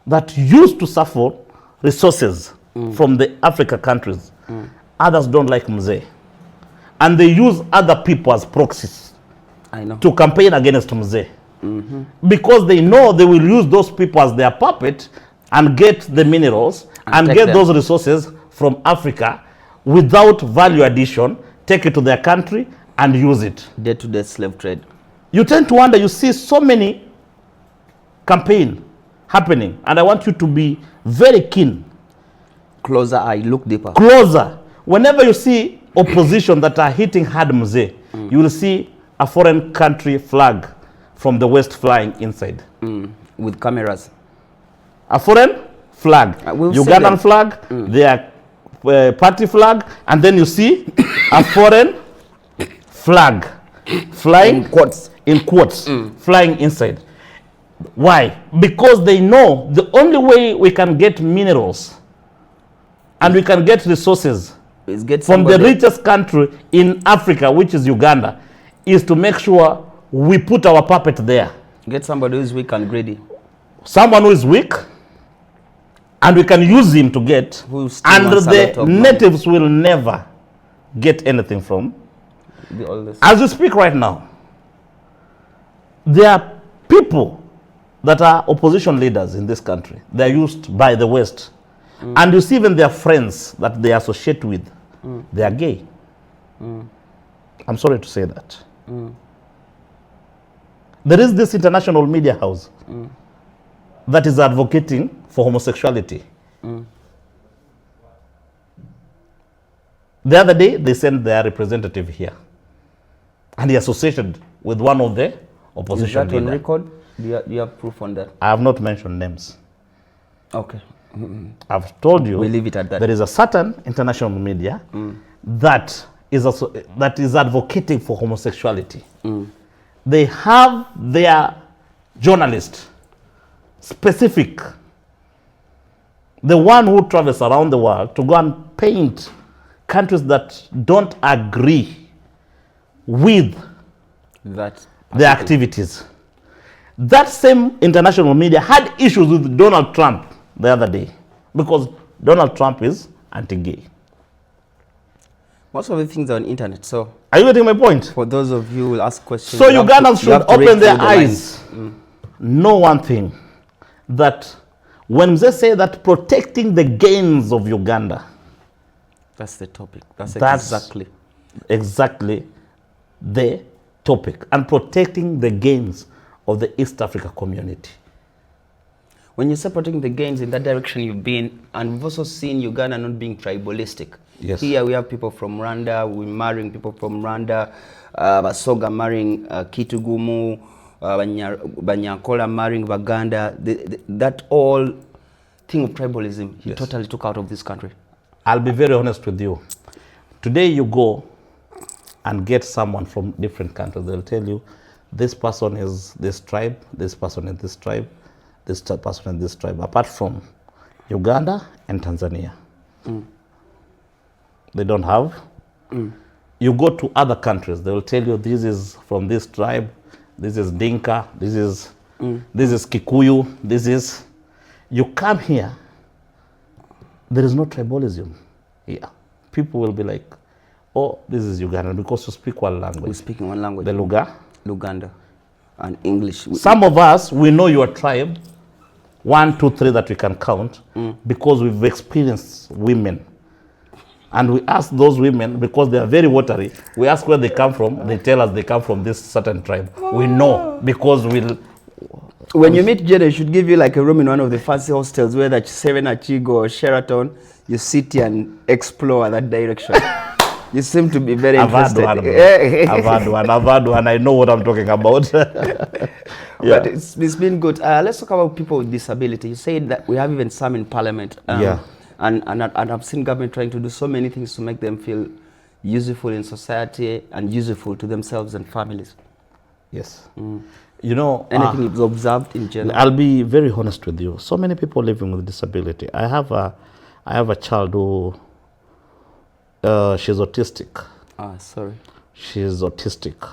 that used to suffer resources from the Africa countries, others don't like Mzee. And they use other people as proxies to campaign against Mzee. Because they know they will use those people as their puppet and get the minerals and get those resources from Africa without value addition, take it to their country and use it. Day-to-day slave trade. You tend to wonder, you see so many campaigns happening, and I want you to be very keen. Closer eye, look deeper. Closer. Whenever you see opposition that are hitting hard Mzee, you will see a foreign country flag from the West flying inside. With cameras. A foreign flag. Ugandan flag, their party flag, and then you see a foreign flag flying in quotes, flying inside. Why? Because they know the only way we can get minerals and we can get resources from the richest country in Africa, which is Uganda, is to make sure we put our puppet there. Get somebody who is weak and greedy. Someone who is weak, and we can use him to get, and the natives will never get anything from. As we speak right now, there are people that are opposition leaders in this country. They are used by the West. And you see even their friends that they associate with, they are gay. I'm sorry to say that. There is this international media house that is advocating for homosexuality. The other day, they sent their representative here. And he associated with one of the opposition leaders. Is that on record? Do you have proof on that? I have not mentioned names. Okay. I've told you we leave it at that. There is a certain international media that is advocating for homosexuality. They have their journalist, specific, the one who travels around the world to go and paint countries that don't agree with their activities. That same international media had issues with Donald Trump the other day because Donald Trump is anti-gay. Most of the things are on internet, so... Are you getting my point? For those of you who will ask questions... So Ugandans should open their eyes. Know one thing, that when they say that protecting the gains of Uganda... That's the topic. That's exactly the topic. And protecting the gains of the East Africa community. When you're supporting the gains in that direction you've been, and we've also seen Uganda not being tribalistic. Yes. Here we have people from Rwanda, we're marrying people from Rwanda, Basoga marrying Kitugumu, Banyakola marrying Baganda. That all thing of tribalism, he totally took out of this country. I'll be very honest with you. Today you go and get someone from different countries. They'll tell you, this person is this tribe, this person is this tribe, this person is this tribe. Apart from Uganda and Tanzania. They don't have. You go to other countries, they will tell you this is from this tribe, this is Dinka, this is Kikuyu, this is... You come here, there is no tribalism here. People will be like, oh, this is Uganda, because you speak one language. We're speaking one language. The Luganda and English. Some of us, we know your tribe, 1, 2, 3 that we can count, because we've experienced women. And we ask those women, because they are very watery, we ask where they come from, they tell us they come from this certain tribe. We know, because when you meet Jada, you should give you like a room in one of the fancy hostels, where that Serena Chigo or Sheraton, you sit here and explore that direction. You seem to be very interested. I've had one. I know what I'm talking about. But it's been good. Let's talk about people with disability. You said that we have even some in parliament. And I've seen government trying to do so many things to make them feel useful in society and useful to themselves and families. Yes. You know, anything you've observed in general? I'll be very honest with you. So many people living with disability. I have a child who she's autistic. Sorry. She's autistic,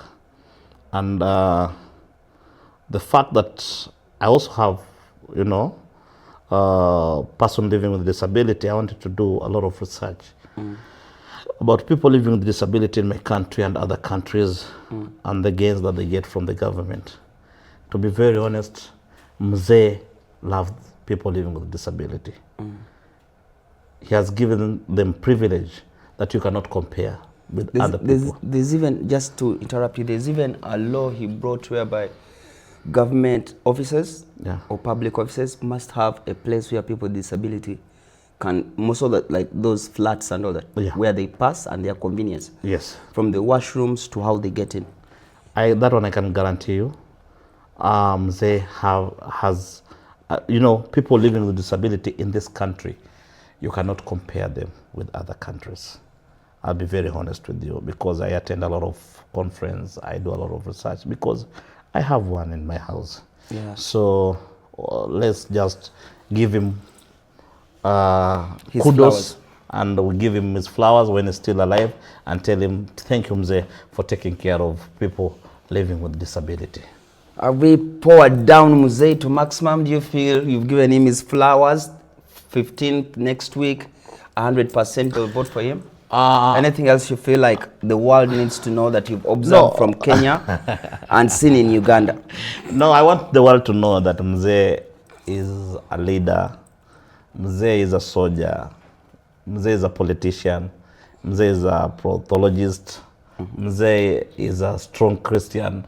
and the fact that I also have, you know, person living with disability, I wanted to do a lot of research about people living with disability in my country and other countries and the gains that they get from the government. To be very honest, Mzee loved people living with disability. He has given them privilege that you cannot compare with other people. There's even, just to interrupt you, there's even a law he brought whereby government officers or public officers must have a place where people with disability can, most of that, like those flats and all that, where they pass and their convenience. Yes. From the washrooms to how they get in. That one I can guarantee you. They has, you know, people living with disability in this country, you cannot compare them with other countries. I'll be very honest with you, because I attend a lot of conferences, I do a lot of research, because I have one in my house. So let's just give him his kudos flowers. And we give him his flowers when he's still alive and tell him, thank you, Mzee, for taking care of people living with disability. Are we powered down Mzee to maximum? Do you feel you've given him his flowers? 15th next week, 100% will vote for him? Anything else you feel like the world needs to know that you've observed from Kenya and seen in Uganda? No, I want the world to know that Mzee is a leader, Mzee is a soldier, Mzee is a politician, Mzee is a pathologist, Mzee is a strong Christian,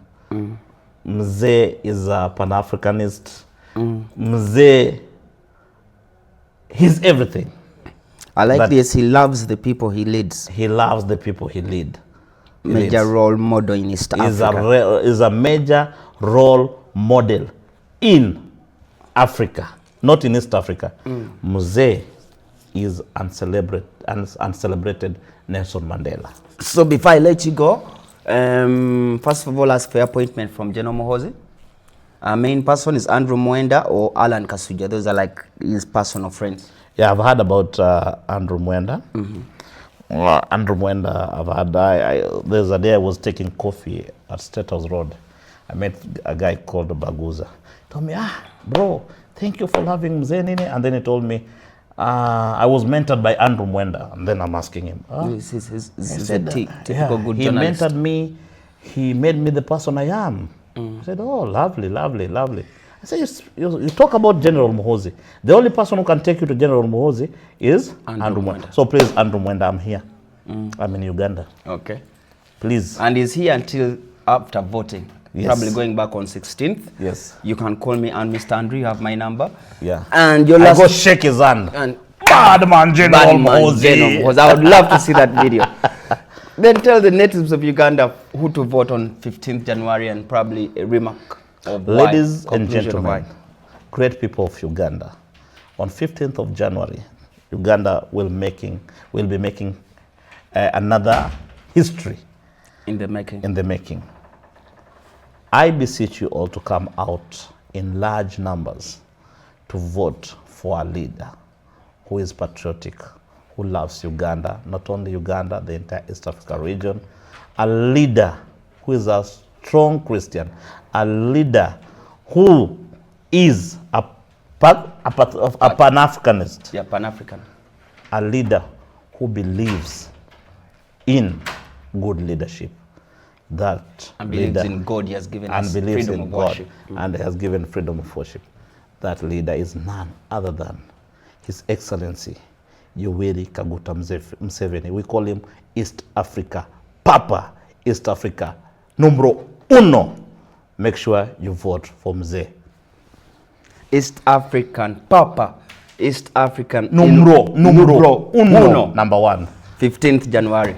Mzee is a Pan-Africanist, Mzee, he's everything. I like this, he loves the people he leads. He loves the people he leads. Major role model in East Africa. Is a major role model in Africa, not in East Africa. Mzee is uncelebrated Nelson Mandela. So before I let you go, first of all, ask for appointment from General Muhoozi. Our main person is Andrew Mwenda or Alan Kasuja. Those are like his personal friends. Yeah, I've heard about Andrew Mwenda. Andrew Mwenda, I've had. There's a day I was taking coffee at State House Road. I met a guy called Baguza. He told me, bro, thank you for loving Mzee Nini. And then he told me, I was mentored by Andrew Mwenda. And then I'm asking him, he's a typical good journalist. He mentored me. He made me the person I am. I said, oh, lovely, lovely, lovely. I said, you talk about General Muhoozi. The only person who can take you to General Muhoozi is Andrew Mwenda. So please, Andrew Mwenda, I'm here. I'm in Uganda. Okay. Please. And he's here until after voting. Yes. probably going back on 16th. Yes. You can call me and Mr. Andrew, you have my number. Yeah. And your I last... go shake his hand. And Bad man General Mozi. because I would love to see that video. Then tell the natives of Uganda who to vote on 15th January and probably a remark of why. Ladies and Conclusion gentlemen, why. great people of Uganda, on 15th of January, Uganda will be making another history In the making. in the making. I beseech you all to come out in large numbers to vote for a leader who is patriotic, who loves Uganda, not only Uganda, the entire East Africa region, a leader who is a strong Christian, a leader who is a Pan-Africanist, Yeah, Pan-African. a leader who believes in good leadership. That And believes leader, in God, he has given and us believes freedom in of God, worship. and has given freedom of worship. That leader is none other than His Excellency Yoweri Kaguta Museveni. We call him East Africa Papa, East Africa numero uno. Make sure you vote for Mzee. East African Papa, East African Numero uno. Number one. 15th January.